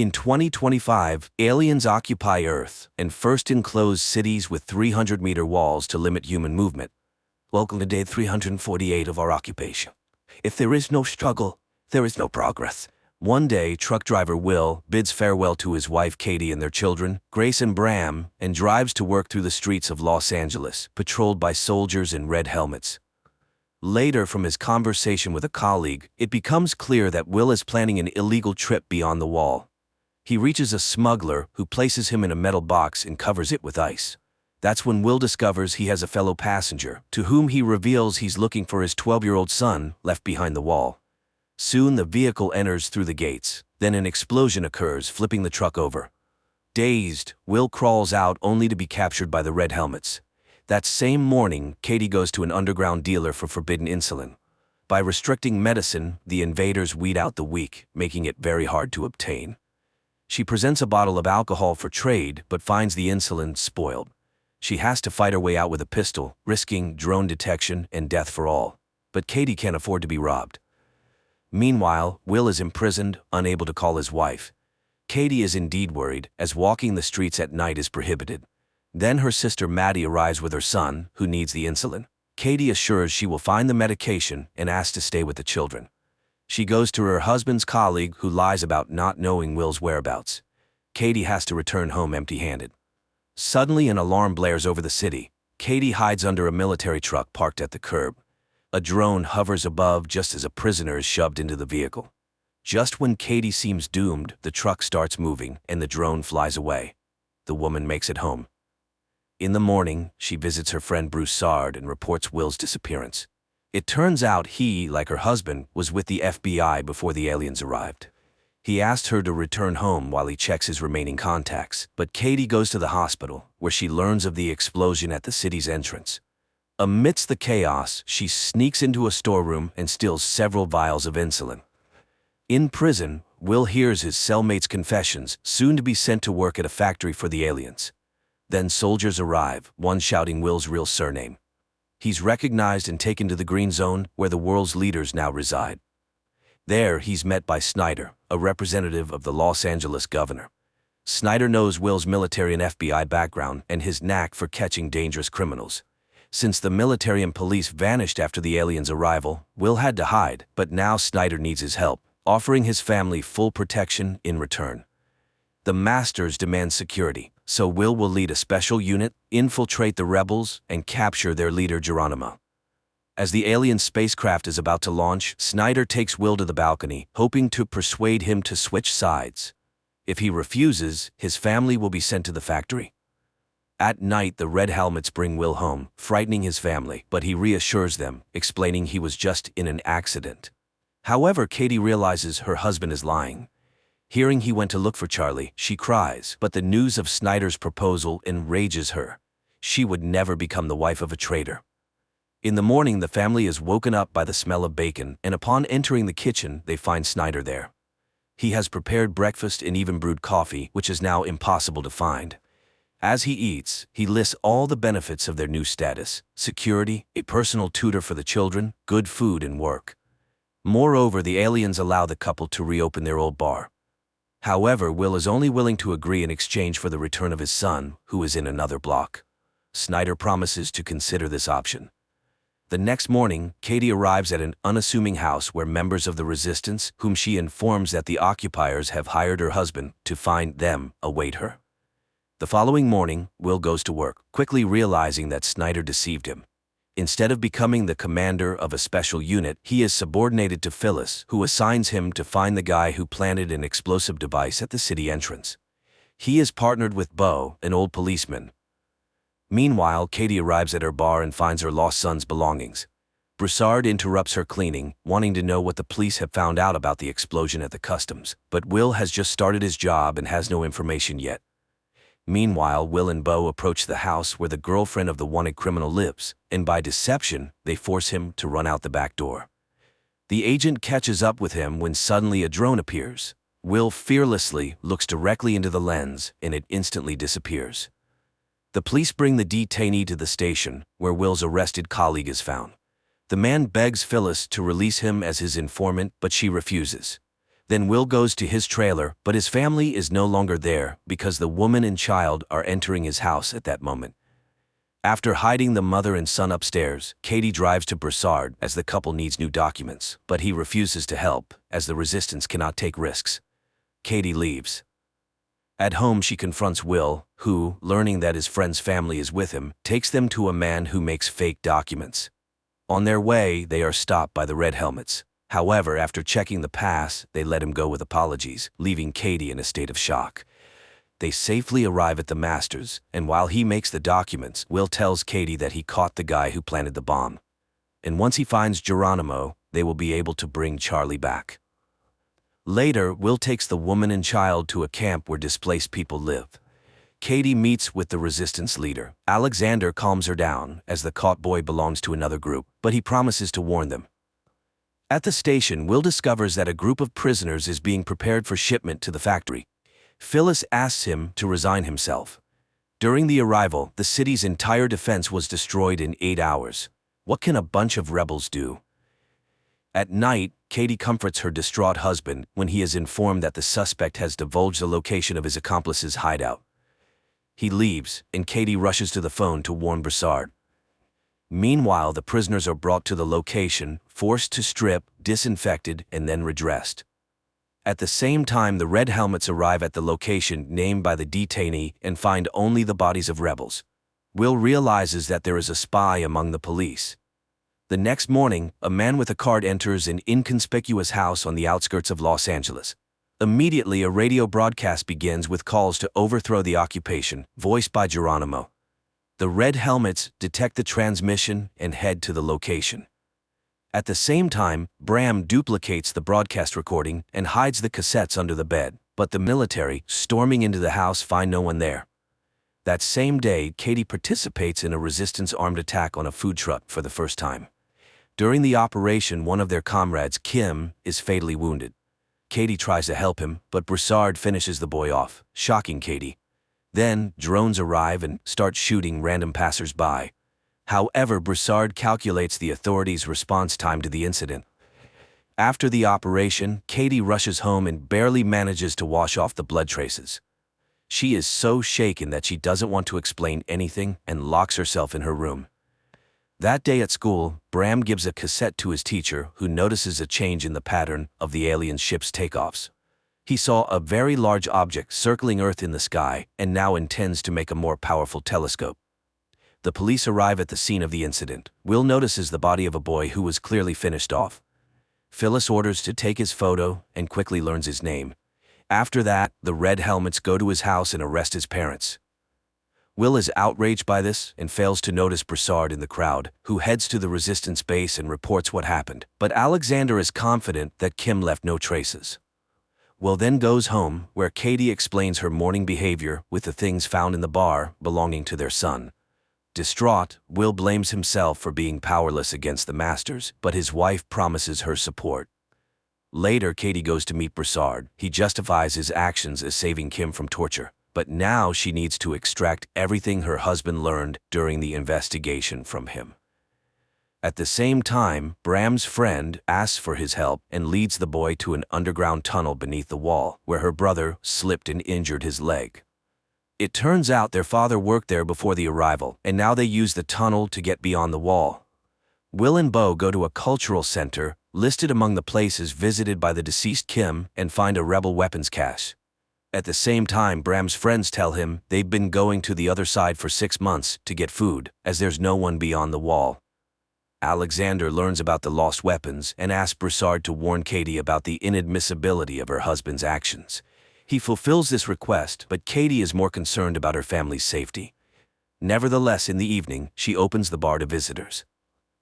In 2025, aliens occupy Earth and first enclose cities with 300-meter walls to limit human movement. Welcome to day 348 of our occupation. If there is no struggle, there is no progress. One day, truck driver Will bids farewell to his wife Katie and their children, Grace and Bram, and drives to work through the streets of Los Angeles, patrolled by soldiers in red helmets. Later, from his conversation with a colleague, it becomes clear that Will is planning an illegal trip beyond the wall. He reaches a smuggler who places him in a metal box and covers it with ice. That's when Will discovers he has a fellow passenger, to whom he reveals he's looking for his 12-year-old son left behind the wall. Soon the vehicle enters through the gates, then an explosion occurs, flipping the truck over. Dazed, Will crawls out only to be captured by the red helmets. That same morning, Katie goes to an underground dealer for forbidden insulin. By restricting medicine, the invaders weed out the weak, making it very hard to obtain. She presents a bottle of alcohol for trade, but finds the insulin spoiled. She has to fight her way out with a pistol, risking drone detection and death for all. But Katie can't afford to be robbed. Meanwhile, Will is imprisoned, unable to call his wife. Katie is indeed worried, as walking the streets at night is prohibited. Then her sister Maddie arrives with her son, who needs the insulin. Katie assures she will find the medication and asks to stay with the children. She goes to her husband's colleague, who lies about not knowing Will's whereabouts. Katie has to return home empty-handed. Suddenly an alarm blares over the city. Katie hides under a military truck parked at the curb. A drone hovers above just as a prisoner is shoved into the vehicle. Just when Katie seems doomed, the truck starts moving and the drone flies away. The woman makes it home. In the morning, she visits her friend Broussard and reports Will's disappearance. It turns out he, like her husband, was with the FBI before the aliens arrived. He asked her to return home while he checks his remaining contacts, but Katie goes to the hospital, where she learns of the explosion at the city's entrance. Amidst the chaos, she sneaks into a storeroom and steals several vials of insulin. In prison, Will hears his cellmate's confessions, soon to be sent to work at a factory for the aliens. Then soldiers arrive, one shouting Will's real surname. He's recognized and taken to the Green Zone, where the world's leaders now reside. There, he's met by Snyder, a representative of the Los Angeles governor. Snyder knows Will's military and FBI background and his knack for catching dangerous criminals. Since the military and police vanished after the aliens' arrival, Will had to hide, but now Snyder needs his help, offering his family full protection in return. The Masters demand security, so Will lead a special unit, infiltrate the rebels, and capture their leader Geronimo. As the alien spacecraft is about to launch, Snyder takes Will to the balcony, hoping to persuade him to switch sides. If he refuses, his family will be sent to the factory. At night, the red helmets bring Will home, frightening his family, but he reassures them, explaining he was just in an accident. However, Katie realizes her husband is lying. Hearing he went to look for Charlie, she cries, but the news of Snyder's proposal enrages her. She would never become the wife of a traitor. In the morning, the family is woken up by the smell of bacon, and upon entering the kitchen, they find Snyder there. He has prepared breakfast and even brewed coffee, which is now impossible to find. As he eats, he lists all the benefits of their new status: security, a personal tutor for the children, good food and work. Moreover, the aliens allow the couple to reopen their old bar. However, Will is only willing to agree in exchange for the return of his son, who is in another block. Snyder promises to consider this option. The next morning, Katie arrives at an unassuming house where members of the resistance, whom she informs that the occupiers have hired her husband to find them, await her. The following morning, Will goes to work, quickly realizing that Snyder deceived him. Instead of becoming the commander of a special unit, he is subordinated to Phyllis, who assigns him to find the guy who planted an explosive device at the city entrance. He is partnered with Beau, an old policeman. Meanwhile, Katie arrives at her bar and finds her lost son's belongings. Broussard interrupts her cleaning, wanting to know what the police have found out about the explosion at the customs, but Will has just started his job and has no information yet. Meanwhile, Will and Beau approach the house where the girlfriend of the wanted criminal lives, and by deception, they force him to run out the back door. The agent catches up with him when suddenly a drone appears. Will fearlessly looks directly into the lens, and it instantly disappears. The police bring the detainee to the station, where Will's arrested colleague is found. The man begs Phyllis to release him as his informant, but she refuses. Then Will goes to his trailer, but his family is no longer there because the woman and child are entering his house at that moment. After hiding the mother and son upstairs, Katie drives to Broussard as the couple needs new documents, but he refuses to help as the resistance cannot take risks. Katie leaves. At home, she confronts Will, who, learning that his friend's family is with him, takes them to a man who makes fake documents. On their way, they are stopped by the Red Helmets. However, after checking the pass, they let him go with apologies, leaving Katie in a state of shock. They safely arrive at the Masters, and while he makes the documents, Will tells Katie that he caught the guy who planted the bomb. And once he finds Geronimo, they will be able to bring Charlie back. Later, Will takes the woman and child to a camp where displaced people live. Katie meets with the resistance leader. Alexander calms her down, as the caught boy belongs to another group, but he promises to warn them. At the station, Will discovers that a group of prisoners is being prepared for shipment to the factory. Phyllis asks him to resign himself. During the arrival, the city's entire defense was destroyed in 8 hours. What can a bunch of rebels do? At night, Katie comforts her distraught husband when he is informed that the suspect has divulged the location of his accomplice's hideout. He leaves, and Katie rushes to the phone to warn Broussard. Meanwhile, the prisoners are brought to the location, forced to strip, disinfected, and then redressed. At the same time, the Red Helmets arrive at the location named by the detainee and find only the bodies of rebels. Will realizes that there is a spy among the police. The next morning, a man with a card enters an inconspicuous house on the outskirts of Los Angeles. Immediately, a radio broadcast begins with calls to overthrow the occupation, voiced by Geronimo. The Red Helmets detect the transmission and head to the location. At the same time, Bram duplicates the broadcast recording and hides the cassettes under the bed, but the military, storming into the house, find no one there. That same day, Katie participates in a resistance armed attack on a food truck for the first time. During the operation, one of their comrades, Kim, is fatally wounded. Katie tries to help him, but Broussard finishes the boy off, shocking Katie. Then, drones arrive and start shooting random passers-by. However, Broussard calculates the authorities' response time to the incident. After the operation, Katie rushes home and barely manages to wash off the blood traces. She is so shaken that she doesn't want to explain anything and locks herself in her room. That day at school, Bram gives a cassette to his teacher, who notices a change in the pattern of the alien ship's takeoffs. He saw a very large object circling Earth in the sky and now intends to make a more powerful telescope. The police arrive at the scene of the incident. Will notices the body of a boy who was clearly finished off. Phyllis orders to take his photo and quickly learns his name. After that, the Red Helmets go to his house and arrest his parents. Will is outraged by this and fails to notice Broussard in the crowd, who heads to the resistance base and reports what happened. But Alexander is confident that Kim left no traces. Will then goes home, where Katie explains her morning behavior with the things found in the bar belonging to their son. Distraught, Will blames himself for being powerless against the Masters, but his wife promises her support. Later, Katie goes to meet Broussard. He justifies his actions as saving Kim from torture, but now she needs to extract everything her husband learned during the investigation from him. At the same time, Bram's friend asks for his help and leads the boy to an underground tunnel beneath the wall, where her brother slipped and injured his leg. It turns out their father worked there before the arrival, and now they use the tunnel to get beyond the wall. Will and Bo go to a cultural center, listed among the places visited by the deceased Kim, and find a rebel weapons cache. At the same time, Bram's friends tell him they've been going to the other side for 6 months to get food, as there's no one beyond the wall. Alexander learns about the lost weapons and asks Broussard to warn Katie about the inadmissibility of her husband's actions. He fulfills this request, but Katie is more concerned about her family's safety. Nevertheless, in the evening, she opens the bar to visitors.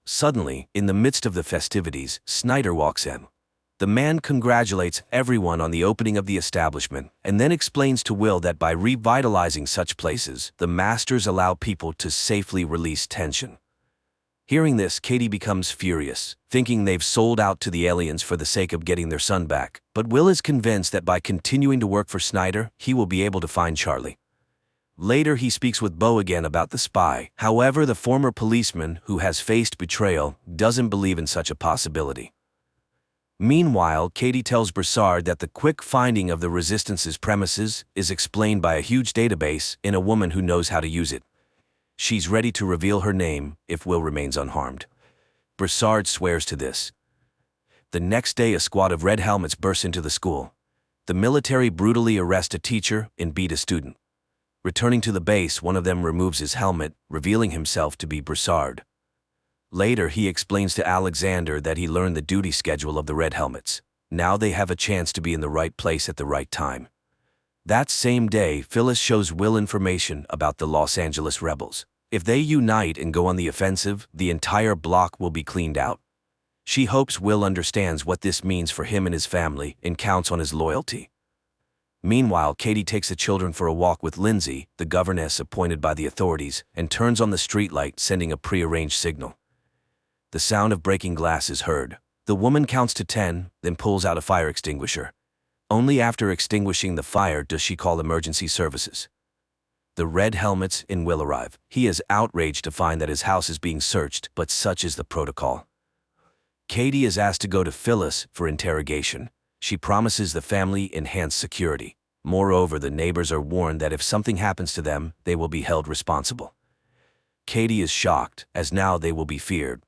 Suddenly, in the midst of the festivities, Snyder walks in. The man congratulates everyone on the opening of the establishment and then explains to Will that by revitalizing such places, the Masters allow people to safely release tension. Hearing this, Katie becomes furious, thinking they've sold out to the aliens for the sake of getting their son back. But Will is convinced that by continuing to work for Snyder, he will be able to find Charlie. Later, he speaks with Bo again about the spy. However, the former policeman, who has faced betrayal, doesn't believe in such a possibility. Meanwhile, Katie tells Broussard that the quick finding of the Resistance's premises is explained by a huge database in a woman who knows how to use it. She's ready to reveal her name if Will remains unharmed. Broussard swears to this. The next day, a squad of red helmets bursts into the school. The military brutally arrest a teacher and beat a student. Returning to the base, one of them removes his helmet, revealing himself to be Broussard. Later, he explains to Alexander that he learned the duty schedule of the Red Helmets. Now they have a chance to be in the right place at the right time. That same day, Phyllis shows Will information about the Los Angeles rebels. If they unite and go on the offensive, the entire block will be cleaned out. She hopes Will understands what this means for him and his family and counts on his loyalty. Meanwhile, Katie takes the children for a walk with Lindsay, the governess appointed by the authorities, and turns on the streetlight, sending a prearranged signal. The sound of breaking glass is heard. The woman counts to 10, then pulls out a fire extinguisher. Only after extinguishing the fire does she call emergency services. The red helmets and Will arrive. He is outraged to find that his house is being searched, but such is the protocol. Katie is asked to go to Phyllis for interrogation. She promises the family enhanced security. Moreover, the neighbors are warned that if something happens to them, they will be held responsible. Katie is shocked, as now they will be feared.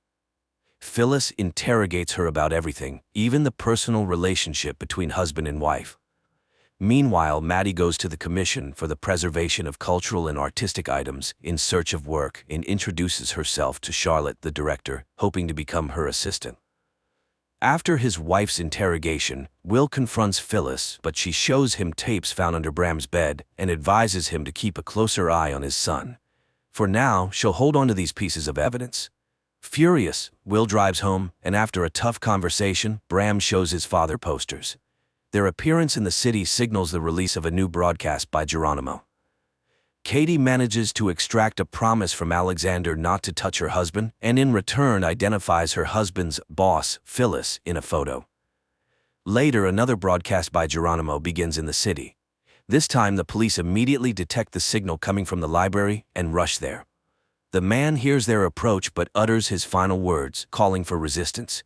Phyllis interrogates her about everything, even the personal relationship between husband and wife. Meanwhile, Maddie goes to the Commission for the Preservation of Cultural and Artistic Items in search of work and introduces herself to Charlotte, the director, hoping to become her assistant. After his wife's interrogation, Will confronts Phyllis, but she shows him tapes found under Bram's bed and advises him to keep a closer eye on his son. For now, she'll hold on to these pieces of evidence. Furious, Will drives home, and after a tough conversation, Bram shows his father posters. Their appearance in the city signals the release of a new broadcast by Geronimo. Katie manages to extract a promise from Alexander not to touch her husband, and in return identifies her husband's boss, Phyllis, in a photo. Later, another broadcast by Geronimo begins in the city. This time, the police immediately detect the signal coming from the library and rush there. The man hears their approach but utters his final words, calling for resistance.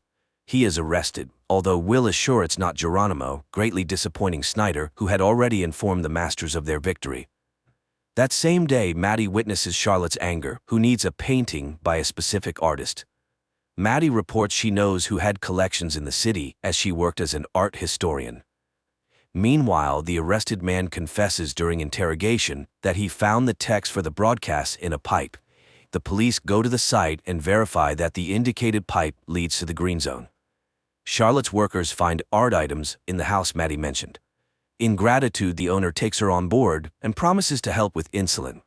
He is arrested, although Will is sure it's not Geronimo, greatly disappointing Snyder, who had already informed the masters of their victory. That same day, Maddie witnesses Charlotte's anger, who needs a painting by a specific artist. Maddie reports she knows who had collections in the city, as she worked as an art historian. Meanwhile, the arrested man confesses during interrogation that he found the text for the broadcast in a pipe. The police go to the site and verify that the indicated pipe leads to the green zone. Charlotte's workers find art items in the house Maddie mentioned. In gratitude, the owner takes her on board and promises to help with insulin.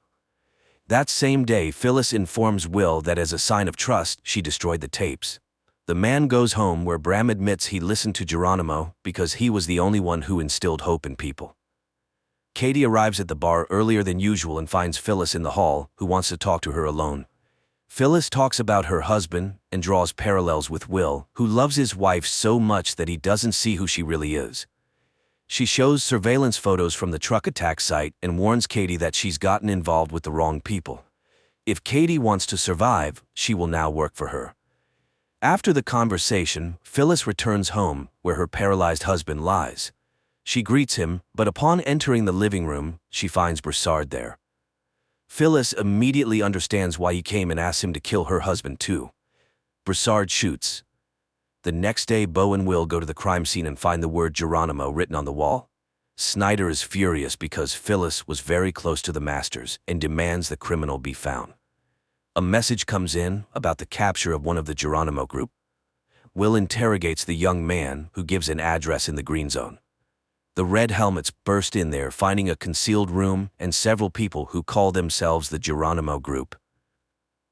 That same day, Phyllis informs Will that as a sign of trust, she destroyed the tapes. The man goes home where Bram admits he listened to Geronimo because he was the only one who instilled hope in people. Katie arrives at the bar earlier than usual and finds Phyllis in the hall, who wants to talk to her alone. Phyllis talks about her husband and draws parallels with Will, who loves his wife so much that he doesn't see who she really is. She shows surveillance photos from the truck attack site and warns Katie that she's gotten involved with the wrong people. If Katie wants to survive, she will now work for her. After the conversation, Phyllis returns home, where her paralyzed husband lies. She greets him, but upon entering the living room, she finds Broussard there. Phyllis immediately understands why he came and asks him to kill her husband too. Broussard shoots. The next day, Beau and Will go to the crime scene and find the word Geronimo written on the wall. Snyder is furious because Phyllis was very close to the masters and demands the criminal be found. A message comes in about the capture of one of the Geronimo group. Will interrogates the young man, who gives an address in the green zone. The red helmets burst in there, finding a concealed room and several people who call themselves the Geronimo group.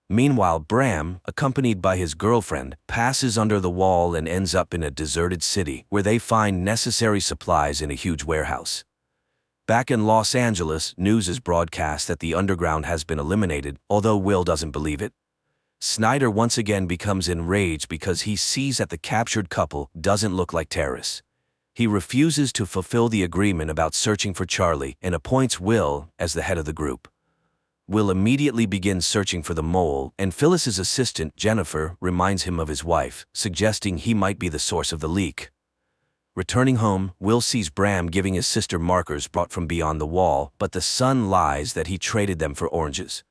Meanwhile, Bram, accompanied by his girlfriend, passes under the wall and ends up in a deserted city where they find necessary supplies in a huge warehouse. Back in Los Angeles, news is broadcast that the underground has been eliminated, although Will doesn't believe it. Snyder once again becomes enraged because he sees that the captured couple doesn't look like terrorists. He refuses to fulfill the agreement about searching for Charlie and appoints Will as the head of the group. Will immediately begins searching for the mole, and Phyllis's assistant, Jennifer, reminds him of his wife, suggesting he might be the source of the leak. Returning home, Will sees Bram giving his sister markers brought from beyond the wall, but the son lies that he traded them for oranges.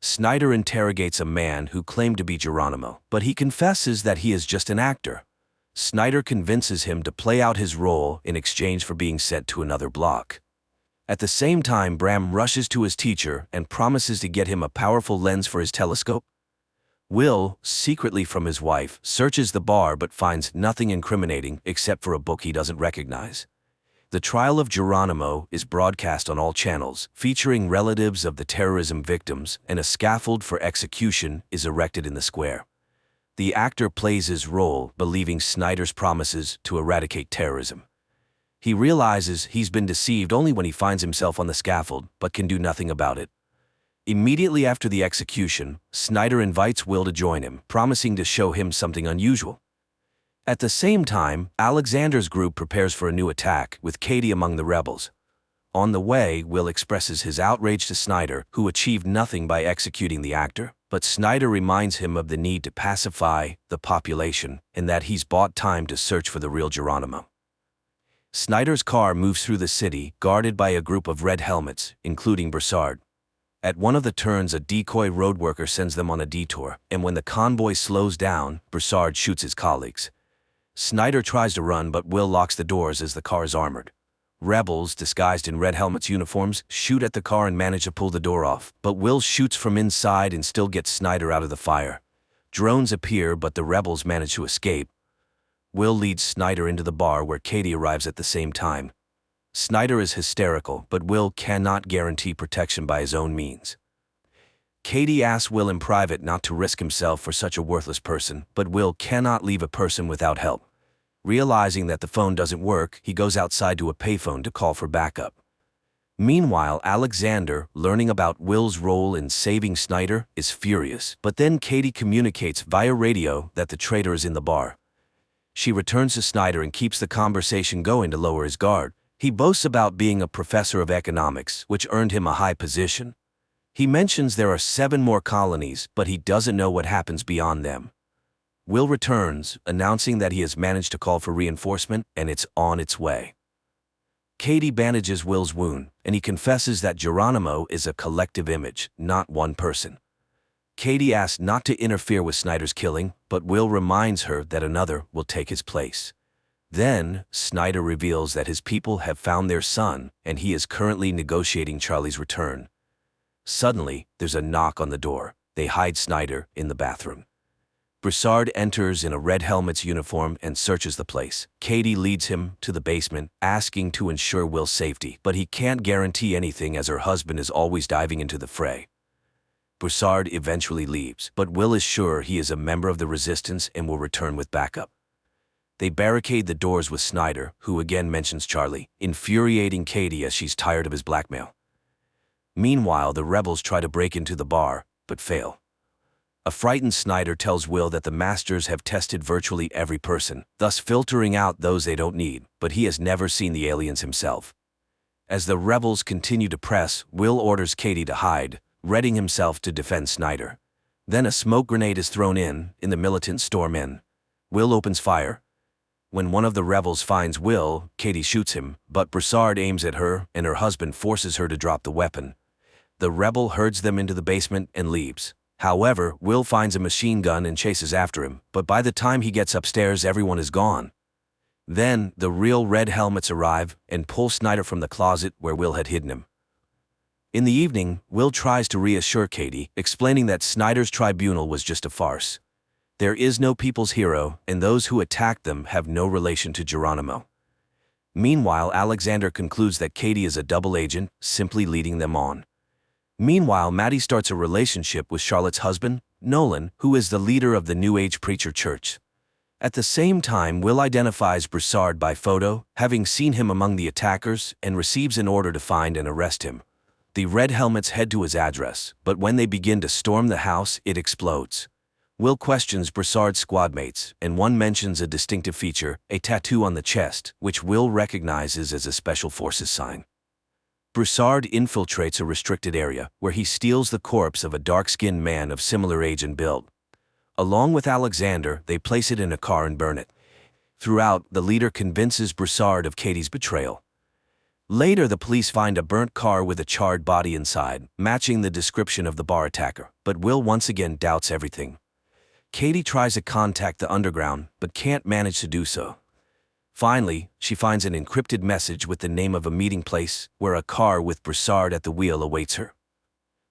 Snyder interrogates a man who claimed to be Geronimo, but he confesses that he is just an actor. Snyder convinces him to play out his role in exchange for being sent to another block. At the same time, Bram rushes to his teacher and promises to get him a powerful lens for his telescope. Will, secretly from his wife, searches the bar but finds nothing incriminating except for a book he doesn't recognize. The trial of Geronimo is broadcast on all channels, featuring relatives of the terrorism victims, and a scaffold for execution is erected in the square. The actor plays his role, believing Snyder's promises to eradicate terrorism. He realizes he's been deceived only when he finds himself on the scaffold, but can do nothing about it. Immediately after the execution, Snyder invites Will to join him, promising to show him something unusual. At the same time, Alexander's group prepares for a new attack, with Katie among the rebels. On the way, Will expresses his outrage to Snyder, who achieved nothing by executing the actor, but Snyder reminds him of the need to pacify the population and that he's bought time to search for the real Geronimo. Snyder's car moves through the city, guarded by a group of red helmets, including Broussard. At one of the turns, a decoy road worker sends them on a detour, and when the convoy slows down, Broussard shoots his colleagues. Snyder tries to run, but Will locks the doors as the car is armored. Rebels, disguised in red helmets uniforms, shoot at the car and manage to pull the door off, but Will shoots from inside and still gets Snyder out of the fire. Drones appear, but the rebels manage to escape. Will leads Snyder into the bar where Katie arrives at the same time. Snyder is hysterical, but Will cannot guarantee protection by his own means. Katie asks Will in private not to risk himself for such a worthless person, but Will cannot leave a person without help. Realizing that the phone doesn't work, he goes outside to a payphone to call for backup. Meanwhile, Alexander, learning about Will's role in saving Snyder, is furious, but then Katie communicates via radio that the traitor is in the bar. She returns to Snyder and keeps the conversation going to lower his guard. He boasts about being a professor of economics, which earned him a high position. He mentions there are 7 more colonies, but he doesn't know what happens beyond them. Will returns, announcing that he has managed to call for reinforcement and it's on its way. Katie bandages Will's wound, and he confesses that Geronimo is a collective image, not one person. Katie asks not to interfere with Snyder's killing, but Will reminds her that another will take his place. Then, Snyder reveals that his people have found their son, and he is currently negotiating Charlie's return. Suddenly, there's a knock on the door. They hide Snyder in the bathroom. Broussard enters in a red helmet's uniform and searches the place. Katie leads him to the basement, asking to ensure Will's safety, but he can't guarantee anything as her husband is always diving into the fray. Broussard eventually leaves, but Will is sure he is a member of the resistance and will return with backup. They barricade the doors with Snyder, who again mentions Charlie, infuriating Katie as she's tired of his blackmail. Meanwhile, the rebels try to break into the bar, but fail. A frightened Snyder tells Will that the masters have tested virtually every person, thus filtering out those they don't need, but he has never seen the aliens himself. As the rebels continue to press, Will orders Katie to hide, readying himself to defend Snyder. Then a smoke grenade is thrown in, the militants storm in. Will opens fire. When one of the rebels finds Will, Katie shoots him, but Broussard aims at her, and her husband forces her to drop the weapon. The rebel herds them into the basement and leaves. However, Will finds a machine gun and chases after him, but by the time he gets upstairs, everyone is gone. Then, the real red helmets arrive and pull Snyder from the closet where Will had hidden him. In the evening, Will tries to reassure Katie, explaining that Snyder's tribunal was just a farce. There is no people's hero, and those who attacked them have no relation to Geronimo. Meanwhile, Alexander concludes that Katie is a double agent, simply leading them on. Meanwhile, Maddie starts a relationship with Charlotte's husband, Nolan, who is the leader of the New Age preacher church. At the same time, Will identifies Broussard by photo, having seen him among the attackers, and receives an order to find and arrest him. The red helmets head to his address, but when they begin to storm the house, it explodes. Will questions Broussard's squadmates, and one mentions a distinctive feature, a tattoo on the chest, which Will recognizes as a Special Forces sign. Broussard infiltrates a restricted area, where he steals the corpse of a dark-skinned man of similar age and build. Along with Alexander, they place it in a car and burn it. Throughout, the leader convinces Broussard of Katie's betrayal. Later, the police find a burnt car with a charred body inside, matching the description of the bar attacker, but Will once again doubts everything. Katie tries to contact the underground, but can't manage to do so. Finally, she finds an encrypted message with the name of a meeting place where a car with Broussard at the wheel awaits her.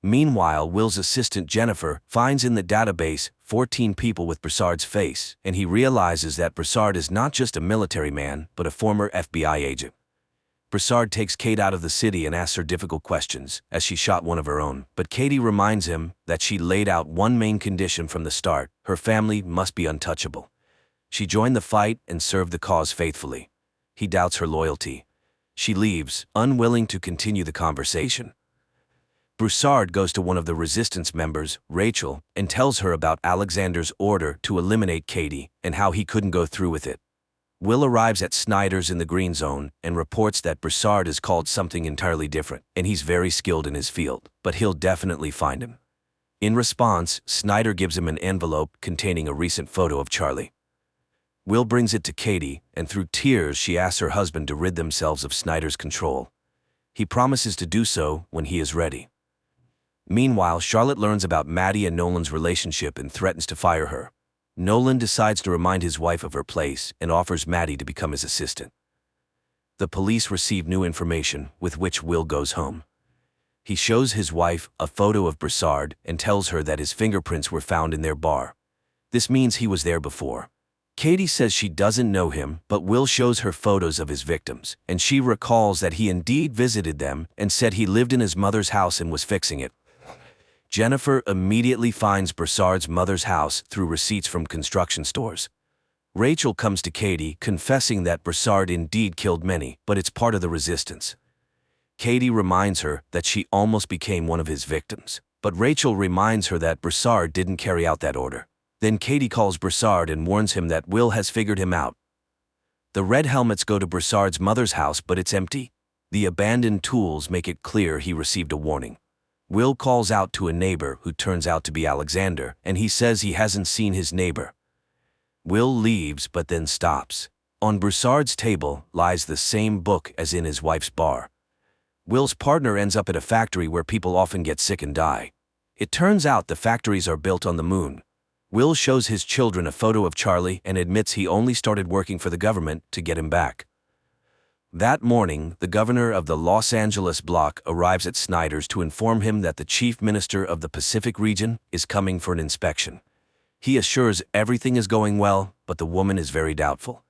Meanwhile, Will's assistant Jennifer finds in the database 14 people with Broussard's face, and he realizes that Broussard is not just a military man, but a former FBI agent. Broussard takes Kate out of the city and asks her difficult questions, as she shot one of her own, but Katie reminds him that she laid out one main condition from the start: her family must be untouchable. She joined the fight and served the cause faithfully. He doubts her loyalty. She leaves, unwilling to continue the conversation. Broussard goes to one of the resistance members, Rachel, and tells her about Alexander's order to eliminate Katie and how he couldn't go through with it. Will arrives at Snyder's in the Green Zone and reports that Broussard is called something entirely different, and he's very skilled in his field, but he'll definitely find him. In response, Snyder gives him an envelope containing a recent photo of Charlie. Will brings it to Katie, and through tears she asks her husband to rid themselves of Snyder's control. He promises to do so when he is ready. Meanwhile, Charlotte learns about Maddie and Nolan's relationship and threatens to fire her. Nolan decides to remind his wife of her place and offers Maddie to become his assistant. The police receive new information, with which Will goes home. He shows his wife a photo of Broussard and tells her that his fingerprints were found in their bar. This means he was there before. Katie says she doesn't know him, but Will shows her photos of his victims, and she recalls that he indeed visited them and said he lived in his mother's house and was fixing it. Jennifer immediately finds Broussard's mother's house through receipts from construction stores. Rachel comes to Katie, confessing that Broussard indeed killed many, but it's part of the resistance. Katie reminds her that she almost became one of his victims, but Rachel reminds her that Broussard didn't carry out that order. Then Katie calls Broussard and warns him that Will has figured him out. The red helmets go to Broussard's mother's house, but it's empty. The abandoned tools make it clear he received a warning. Will calls out to a neighbor who turns out to be Alexander, and he says he hasn't seen his neighbor. Will leaves but then stops. On Broussard's table lies the same book as in his wife's bar. Will's partner ends up at a factory where people often get sick and die. It turns out the factories are built on the moon. Will shows his children a photo of Charlie and admits he only started working for the government to get him back. That morning, the governor of the Los Angeles block arrives at Snyder's to inform him that the chief minister of the Pacific region is coming for an inspection. He assures everything is going well, but the woman is very doubtful.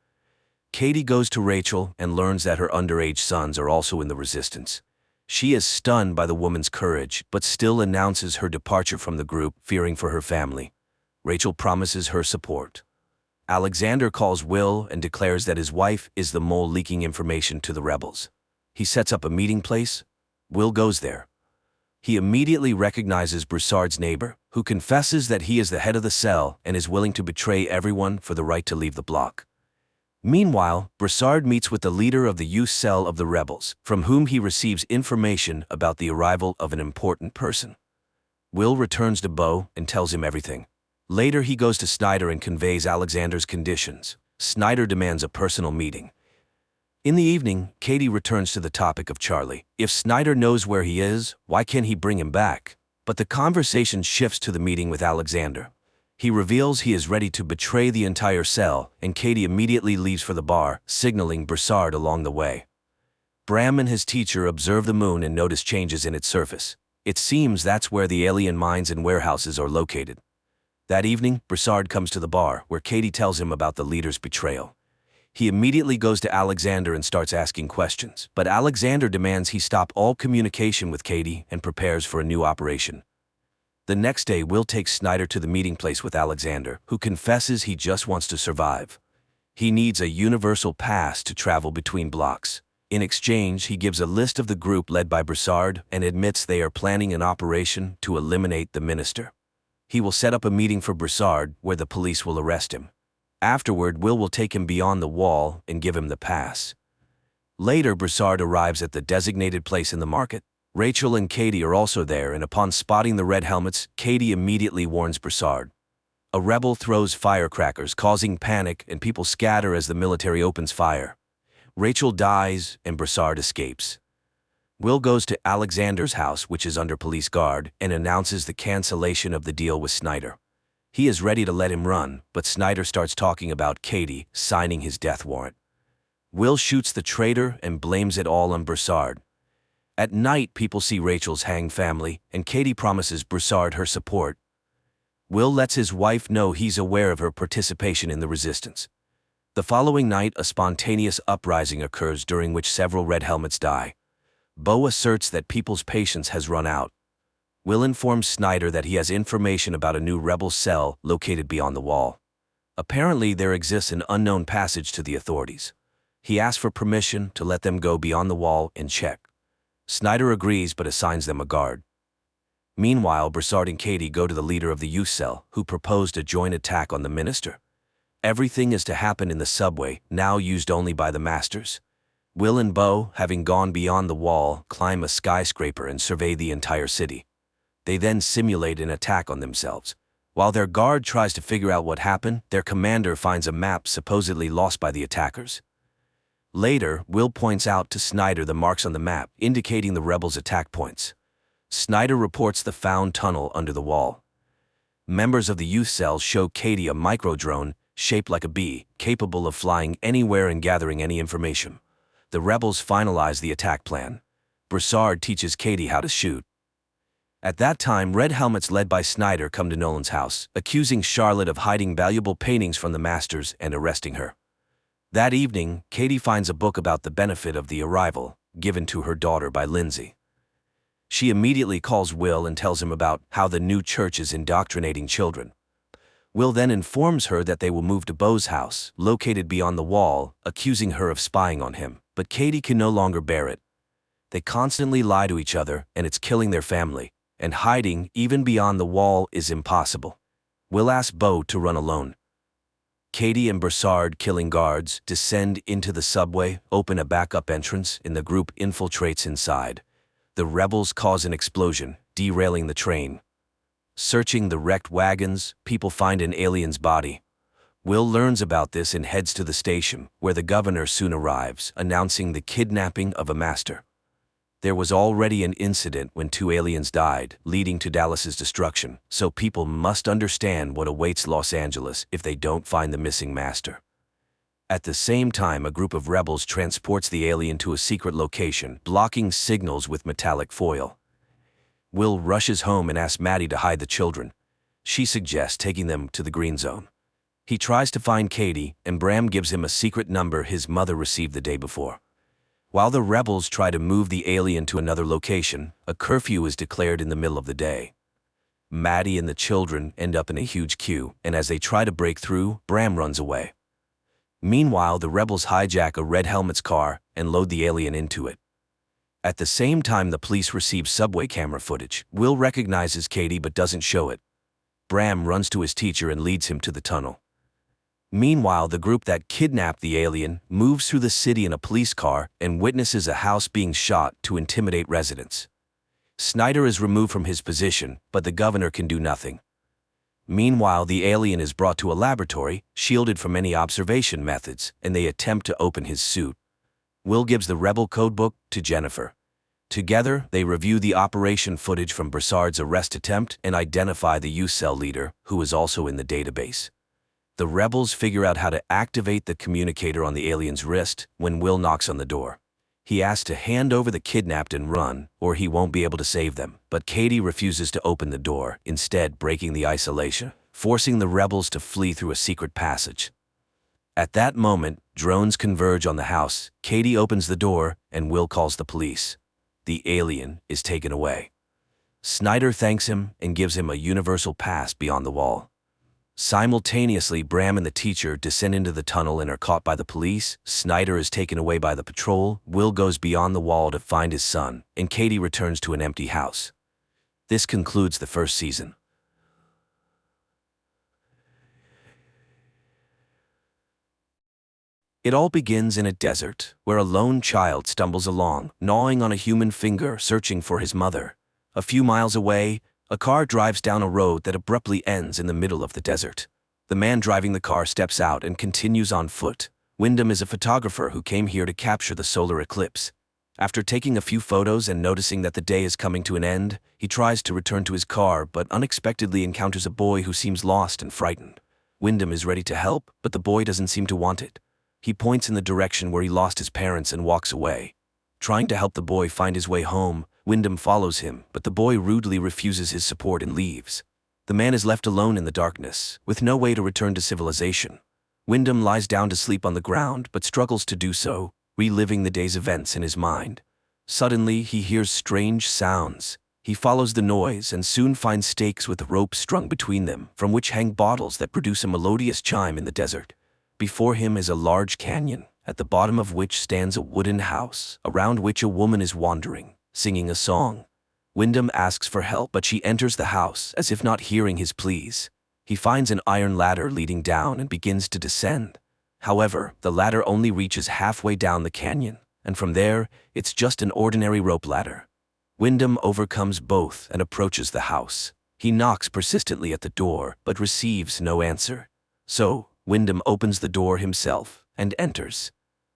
Katie goes to Rachel and learns that her underage sons are also in the resistance. She is stunned by the woman's courage, but still announces her departure from the group, fearing for her family. Rachel promises her support. Alexander calls Will and declares that his wife is the mole leaking information to the rebels. He sets up a meeting place. Will goes there. He immediately recognizes Broussard's neighbor, who confesses that he is the head of the cell and is willing to betray everyone for the right to leave the block. Meanwhile, Broussard meets with the leader of the youth cell of the rebels, from whom he receives information about the arrival of an important person. Will returns to Beau and tells him everything. Later, he goes to Snyder and conveys Alexander's conditions. Snyder demands a personal meeting. In the evening, Katie returns to the topic of Charlie. If Snyder knows where he is, why can't he bring him back? But the conversation shifts to the meeting with Alexander. He reveals he is ready to betray the entire cell, and Katie immediately leaves for the bar, signaling Broussard along the way. Bram and his teacher observe the moon and notice changes in its surface. It seems that's where the alien mines and warehouses are located. That evening, Broussard comes to the bar, where Katie tells him about the leader's betrayal. He immediately goes to Alexander and starts asking questions, but Alexander demands he stop all communication with Katie and prepares for a new operation. The next day, Will takes Snyder to the meeting place with Alexander, who confesses he just wants to survive. He needs a universal pass to travel between blocks. In exchange, he gives a list of the group led by Broussard and admits they are planning an operation to eliminate the minister. He will set up a meeting for Broussard, where the police will arrest him. Afterward, Will take him beyond the wall and give him the pass. Later, Broussard arrives at the designated place in the market. Rachel and Katie are also there, and upon spotting the red helmets, Katie immediately warns Broussard. A rebel throws firecrackers, causing panic, and people scatter as the military opens fire. Rachel dies, and Broussard escapes. Will goes to Alexander's house, which is under police guard, and announces the cancellation of the deal with Snyder. He is ready to let him run, but Snyder starts talking about Katie signing his death warrant. Will shoots the traitor and blames it all on Broussard. At night, people see Rachel's hanged family, and Katie promises Broussard her support. Will lets his wife know he's aware of her participation in the resistance. The following night, a spontaneous uprising occurs during which several red helmets die. Bo asserts that people's patience has run out. Will informs Snyder that he has information about a new rebel cell located beyond the wall. Apparently, there exists an unknown passage to the authorities. He asks for permission to let them go beyond the wall and check. Snyder agrees but assigns them a guard. Meanwhile, Broussard and Katie go to the leader of the youth cell, who proposed a joint attack on the minister. Everything is to happen in the subway, now used only by the masters. Will and Bo, having gone beyond the wall, climb a skyscraper and survey the entire city. They then simulate an attack on themselves. While their guard tries to figure out what happened, their commander finds a map supposedly lost by the attackers. Later, Will points out to Snyder the marks on the map, indicating the rebels' attack points. Snyder reports the found tunnel under the wall. Members of the youth cell show Katie a micro-drone, shaped like a bee, capable of flying anywhere and gathering any information. The rebels finalize the attack plan. Broussard teaches Katie how to shoot. At that time, red helmets led by Snyder come to Nolan's house, accusing Charlotte of hiding valuable paintings from the masters and arresting her. That evening, Katie finds a book about the benefit of the arrival, given to her daughter by Lindsay. She immediately calls Will and tells him about how the new church is indoctrinating children. Will then informs her that they will move to Bo's house, located beyond the wall, accusing her of spying on him, but Katie can no longer bear it. They constantly lie to each other, and it's killing their family, and hiding, even beyond the wall, is impossible. Will asks Bo to run alone. Katie and Broussard, killing guards, descend into the subway, open a backup entrance, and the group infiltrates inside. The rebels cause an explosion, derailing the train. Searching the wrecked wagons, people find an alien's body. Will learns about this and heads to the station, where the governor soon arrives, announcing the kidnapping of a master. There was already an incident when 2 aliens died, leading to Dallas's destruction, so people must understand what awaits Los Angeles if they don't find the missing master. At the same time, a group of rebels transports the alien to a secret location, blocking signals with metallic foil. Will rushes home and asks Maddie to hide the children. She suggests taking them to the green zone. He tries to find Katie, and Bram gives him a secret number his mother received the day before. While the rebels try to move the alien to another location, a curfew is declared in the middle of the day. Maddie and the children end up in a huge queue, and as they try to break through, Bram runs away. Meanwhile, the rebels hijack a red helmet's car and load the alien into it. At the same time, the police receive subway camera footage. Will recognizes Katie but doesn't show it. Bram runs to his teacher and leads him to the tunnel. Meanwhile, the group that kidnapped the alien moves through the city in a police car and witnesses a house being shot to intimidate residents. Snyder is removed from his position, but the governor can do nothing. Meanwhile, the alien is brought to a laboratory, shielded from any observation methods, and they attempt to open his suit. Will gives the rebel codebook to Jennifer. Together, they review the operation footage from Broussard's arrest attempt and identify the youth cell leader, who is also in the database. The rebels figure out how to activate the communicator on the alien's wrist when Will knocks on the door. He asks to hand over the kidnapped and run, or he won't be able to save them, but Katie refuses to open the door, instead breaking the isolation, forcing the rebels to flee through a secret passage. At that moment, drones converge on the house. Katie opens the door, and Will calls the police. The alien is taken away. Snyder thanks him and gives him a universal pass beyond the wall. Simultaneously, Bram and the teacher descend into the tunnel and are caught by the police. Snyder is taken away by the patrol. Will goes beyond the wall to find his son, and Katie returns to an empty house. This concludes the first season. It all begins in a desert, where a lone child stumbles along, gnawing on a human finger, searching for his mother. A few miles away, A car drives down a road that abruptly ends in the middle of the desert. The man driving the car steps out and continues on foot. Wyndham is a photographer who came here to capture the solar eclipse. After taking a few photos and noticing that the day is coming to an end, he tries to return to his car but unexpectedly encounters a boy who seems lost and frightened. Wyndham is ready to help, but the boy doesn't seem to want it. He points in the direction where he lost his parents and walks away. Trying to help the boy find his way home, Wyndham follows him, but the boy rudely refuses his support and leaves. The man is left alone in the darkness, with no way to return to civilization. Wyndham lies down to sleep on the ground, but struggles to do so, reliving the day's events in his mind. Suddenly, he hears strange sounds. He follows the noise and soon finds stakes with ropes strung between them, from which hang bottles that produce a melodious chime in the desert. Before him is a large canyon, at the bottom of which stands a wooden house, around which a woman is wandering, singing a song. Wyndham asks for help, but she enters the house, as if not hearing his pleas. He finds an iron ladder leading down and begins to descend. However, the ladder only reaches halfway down the canyon, and from there, it's just an ordinary rope ladder. Wyndham overcomes both and approaches the house. He knocks persistently at the door, but receives no answer. So, Wyndham opens the door himself and enters.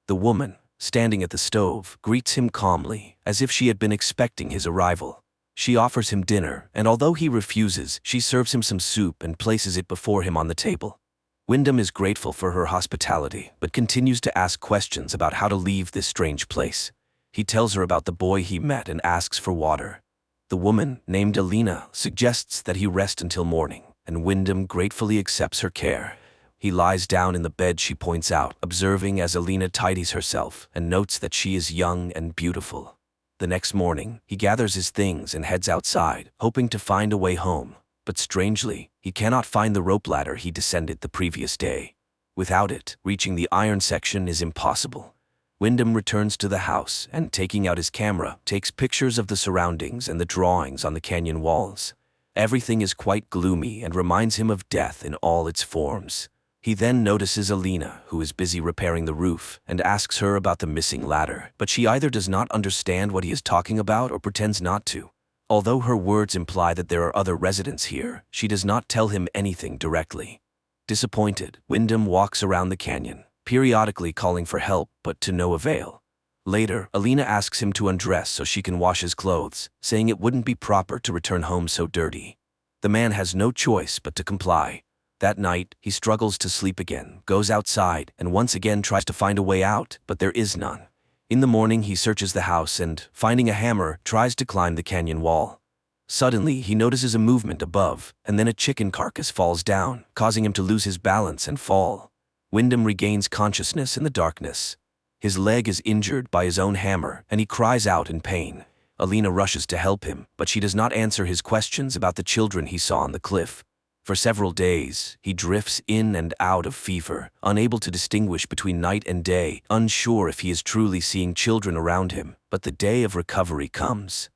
The woman, standing at the stove, greets him calmly, as if she had been expecting his arrival. She offers him dinner, and although he refuses, she serves him some soup and places it before him on the table. Wyndham is grateful for her hospitality, but continues to ask questions about how to leave this strange place. He tells her about the boy he met and asks for water. The woman, named Alina, suggests that he rest until morning, and Wyndham gratefully accepts her care. He lies down in the bed she points out, observing as Alina tidies herself and notes that she is young and beautiful. The next morning, he gathers his things and heads outside, hoping to find a way home. But strangely, he cannot find the rope ladder he descended the previous day. Without it, reaching the iron section is impossible. Wyndham returns to the house and, taking out his camera, takes pictures of the surroundings and the drawings on the canyon walls. Everything is quite gloomy and reminds him of death in all its forms. He then notices Alina, who is busy repairing the roof, and asks her about the missing ladder, but she either does not understand what he is talking about or pretends not to. Although her words imply that there are other residents here, she does not tell him anything directly. Disappointed, Wyndham walks around the canyon, periodically calling for help, but to no avail. Later, Alina asks him to undress so she can wash his clothes, saying it wouldn't be proper to return home so dirty. The man has no choice but to comply. That night, he struggles to sleep again, goes outside, and once again tries to find a way out, but there is none. In the morning, he searches the house and, finding a hammer, tries to climb the canyon wall. Suddenly, he notices a movement above, and then a chicken carcass falls down, causing him to lose his balance and fall. Wyndham regains consciousness in the darkness. His leg is injured by his own hammer, and he cries out in pain. Alina rushes to help him, but she does not answer his questions about the children he saw on the cliff. For several days, he drifts in and out of fever, unable to distinguish between night and day, unsure if he is truly seeing children around him. But the day of recovery comes.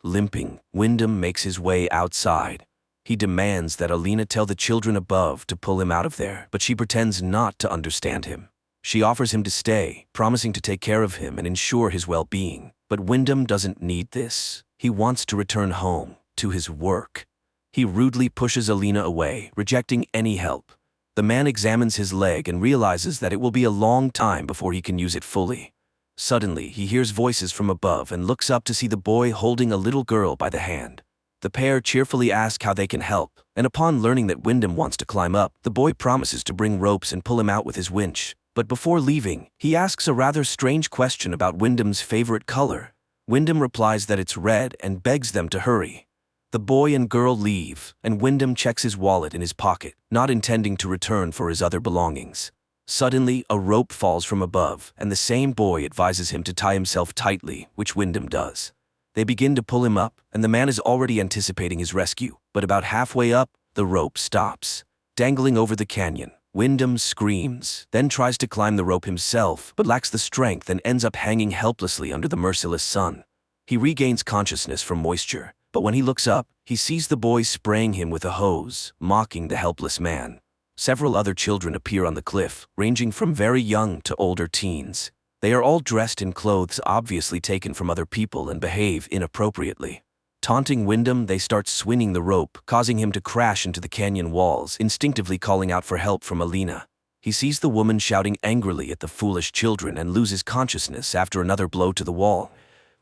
Limping, Wyndham makes his way outside. He demands that Alina tell the children above to pull him out of there, but she pretends not to understand him. She offers him to stay, promising to take care of him and ensure his well-being. But Wyndham doesn't need this. He wants to return home, to his work. He rudely pushes Alina away, rejecting any help. The man examines his leg and realizes that it will be a long time before he can use it fully. Suddenly, he hears voices from above and looks up to see the boy holding a little girl by the hand. The pair cheerfully ask how they can help, and upon learning that Wyndham wants to climb up, the boy promises to bring ropes and pull him out with his winch. But before leaving, he asks a rather strange question about Wyndham's favorite color. Wyndham replies that it's red and begs them to hurry. The boy and girl leave, and Wyndham checks his wallet in his pocket, not intending to return for his other belongings. Suddenly, a rope falls from above, and the same boy advises him to tie himself tightly, which Wyndham does. They begin to pull him up, and the man is already anticipating his rescue, but about halfway up, the rope stops. Dangling over the canyon, Wyndham screams, then tries to climb the rope himself, but lacks the strength and ends up hanging helplessly under the merciless sun. He regains consciousness from moisture, but when he looks up, he sees the boy spraying him with a hose, mocking the helpless man. Several other children appear on the cliff, ranging from very young to older teens. They are all dressed in clothes obviously taken from other people and behave inappropriately. Taunting Wyndham, they start swinging the rope, causing him to crash into the canyon walls, instinctively calling out for help from Alina. He sees the woman shouting angrily at the foolish children and loses consciousness after another blow to the wall.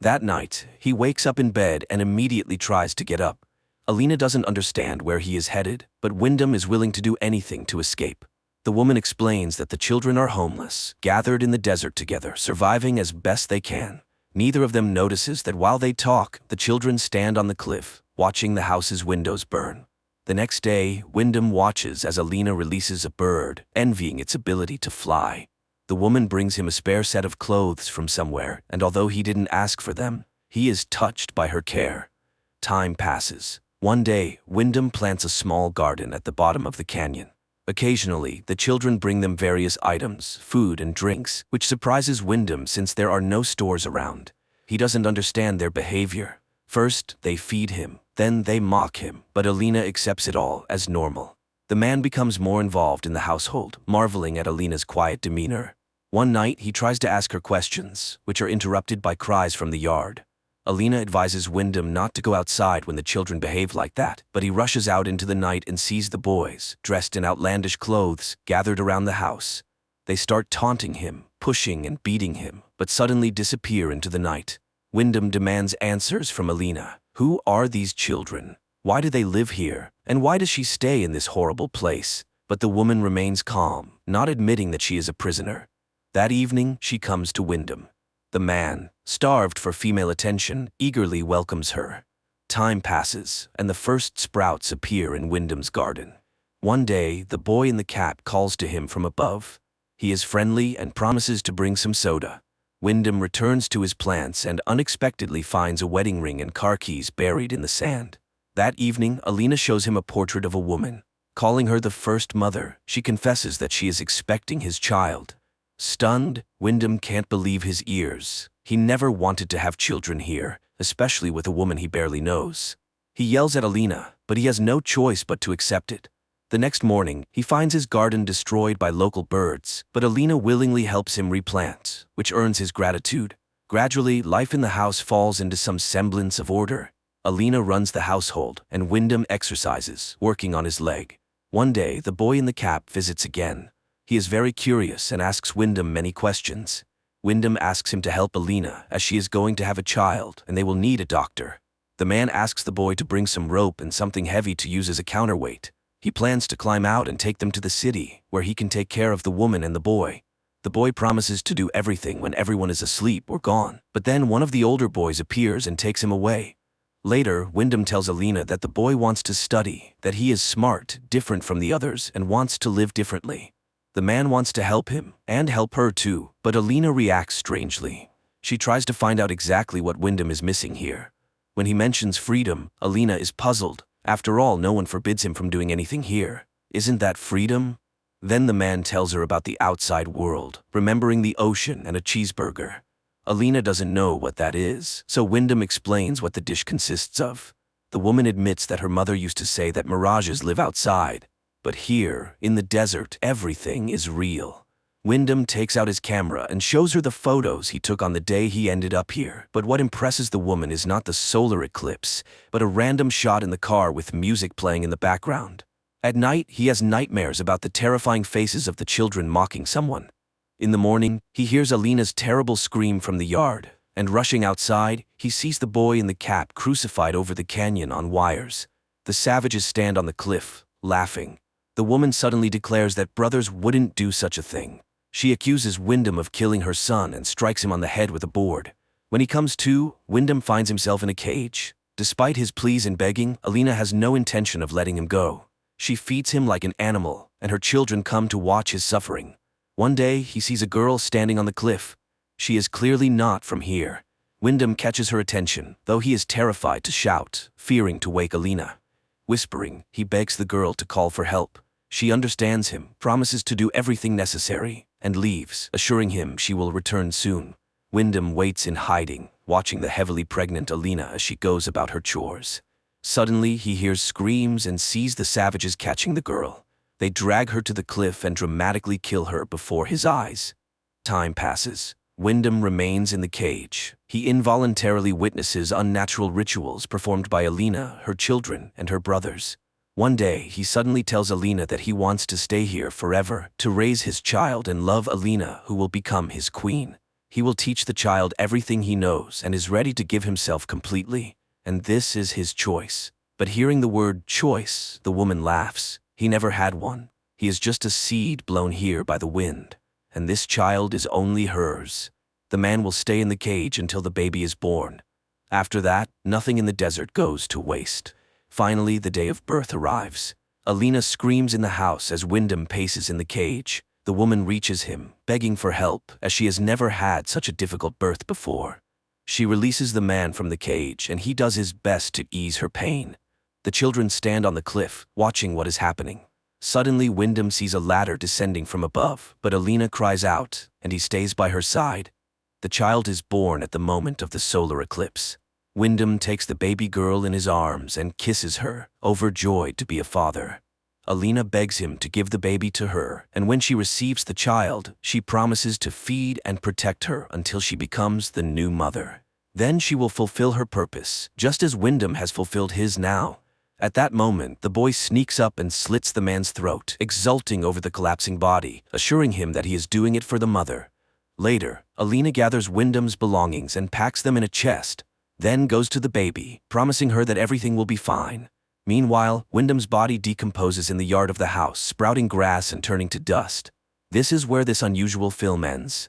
That night, he wakes up in bed and immediately tries to get up. Alina doesn't understand where he is headed, but Wyndham is willing to do anything to escape. The woman explains that the children are homeless, gathered in the desert together, surviving as best they can. Neither of them notices that while they talk, the children stand on the cliff, watching the house's windows burn. The next day, Wyndham watches as Alina releases a bird, envying its ability to fly. The woman brings him a spare set of clothes from somewhere, and although he didn't ask for them, he is touched by her care. Time passes. One day, Wyndham plants a small garden at the bottom of the canyon. Occasionally, the children bring them various items, food and drinks, which surprises Wyndham since there are no stores around. He doesn't understand their behavior. First, they feed him, then they mock him, but Alina accepts it all as normal. The man becomes more involved in the household, marveling at Alina's quiet demeanor. One night, he tries to ask her questions, which are interrupted by cries from the yard. Alina advises Wyndham not to go outside when the children behave like that, but he rushes out into the night and sees the boys, dressed in outlandish clothes, gathered around the house. They start taunting him, pushing and beating him, but suddenly disappear into the night. Wyndham demands answers from Alina. Who are these children? Why do they live here? And why does she stay in this horrible place? But the woman remains calm, not admitting that she is a prisoner. That evening, she comes to Wyndham. The man, starved for female attention, eagerly welcomes her. Time passes, and the first sprouts appear in Wyndham's garden. One day, the boy in the cap calls to him from above. He is friendly and promises to bring some soda. Wyndham returns to his plants and unexpectedly finds a wedding ring and car keys buried in the sand. That evening, Alina shows him a portrait of a woman. Calling her the first mother, she confesses that she is expecting his child. Stunned, Wyndham can't believe his ears. He never wanted to have children here, especially with a woman he barely knows. He yells at Alina, but he has no choice but to accept it. The next morning, he finds his garden destroyed by local birds, but Alina willingly helps him replant, which earns his gratitude. Gradually, life in the house falls into some semblance of order. Alina runs the household, and Wyndham exercises, working on his leg. One day, the boy in the cap visits again. He is very curious and asks Wyndham many questions. Wyndham asks him to help Alina, as she is going to have a child, and they will need a doctor. The man asks the boy to bring some rope and something heavy to use as a counterweight. He plans to climb out and take them to the city, where he can take care of the woman and the boy. The boy promises to do everything when everyone is asleep or gone, but then one of the older boys appears and takes him away. Later, Wyndham tells Alina that the boy wants to study, that he is smart, different from the others, and wants to live differently. The man wants to help him, and help her too, but Alina reacts strangely. She tries to find out exactly what Wyndham is missing here. When he mentions freedom, Alina is puzzled. After all, no one forbids him from doing anything here. Isn't that freedom? Then the man tells her about the outside world, remembering the ocean and a cheeseburger. Alina doesn't know what that is, so Wyndham explains what the dish consists of. The woman admits that her mother used to say that mirages live outside. But here, in the desert, everything is real. Wyndham takes out his camera and shows her the photos he took on the day he ended up here. But what impresses the woman is not the solar eclipse, but a random shot in the car with music playing in the background. At night, he has nightmares about the terrifying faces of the children mocking someone. In the morning, he hears Alina's terrible scream from the yard, and rushing outside, he sees the boy in the cap crucified over the canyon on wires. The savages stand on the cliff, laughing. The woman suddenly declares that brothers wouldn't do such a thing. She accuses Wyndham of killing her son and strikes him on the head with a board. When he comes to, Wyndham finds himself in a cage. Despite his pleas and begging, Alina has no intention of letting him go. She feeds him like an animal, and her children come to watch his suffering. One day, he sees a girl standing on the cliff. She is clearly not from here. Wyndham catches her attention, though he is terrified to shout, fearing to wake Alina. Whispering, he begs the girl to call for help. She understands him, promises to do everything necessary, and leaves, assuring him she will return soon. Wyndham waits in hiding, watching the heavily pregnant Alina as she goes about her chores. Suddenly, he hears screams and sees the savages catching the girl. They drag her to the cliff and dramatically kill her before his eyes. Time passes. Wyndham remains in the cage, He involuntarily witnesses unnatural rituals performed by Alina, her children, and her brothers. One day, he suddenly tells Alina that he wants to stay here forever, to raise his child and love Alina, who will become his queen. He will teach the child everything he knows and is ready to give himself completely, and this is his choice. But hearing the word choice, the woman laughs. He never had one. He is just a seed blown here by the wind, and this child is only hers. The man will stay in the cage until the baby is born. After that, nothing in the desert goes to waste. Finally, the day of birth arrives. Alina screams in the house as Wyndham paces in the cage. The woman reaches him, begging for help, as she has never had such a difficult birth before. She releases the man from the cage, and he does his best to ease her pain. The children stand on the cliff, watching what is happening. Suddenly, Wyndham sees a ladder descending from above, but Alina cries out, and he stays by her side. The child is born at the moment of the solar eclipse. Wyndham takes the baby girl in his arms and kisses her, overjoyed to be a father. Alina begs him to give the baby to her, and when she receives the child, she promises to feed and protect her until she becomes the new mother. Then she will fulfill her purpose, just as Wyndham has fulfilled his now. At that moment, the boy sneaks up and slits the man's throat, exulting over the collapsing body, assuring him that he is doing it for the mother. Later, Alina gathers Wyndham's belongings and packs them in a chest, then goes to the baby, promising her that everything will be fine. Meanwhile, Wyndham's body decomposes in the yard of the house, sprouting grass and turning to dust. This is where this unusual film ends.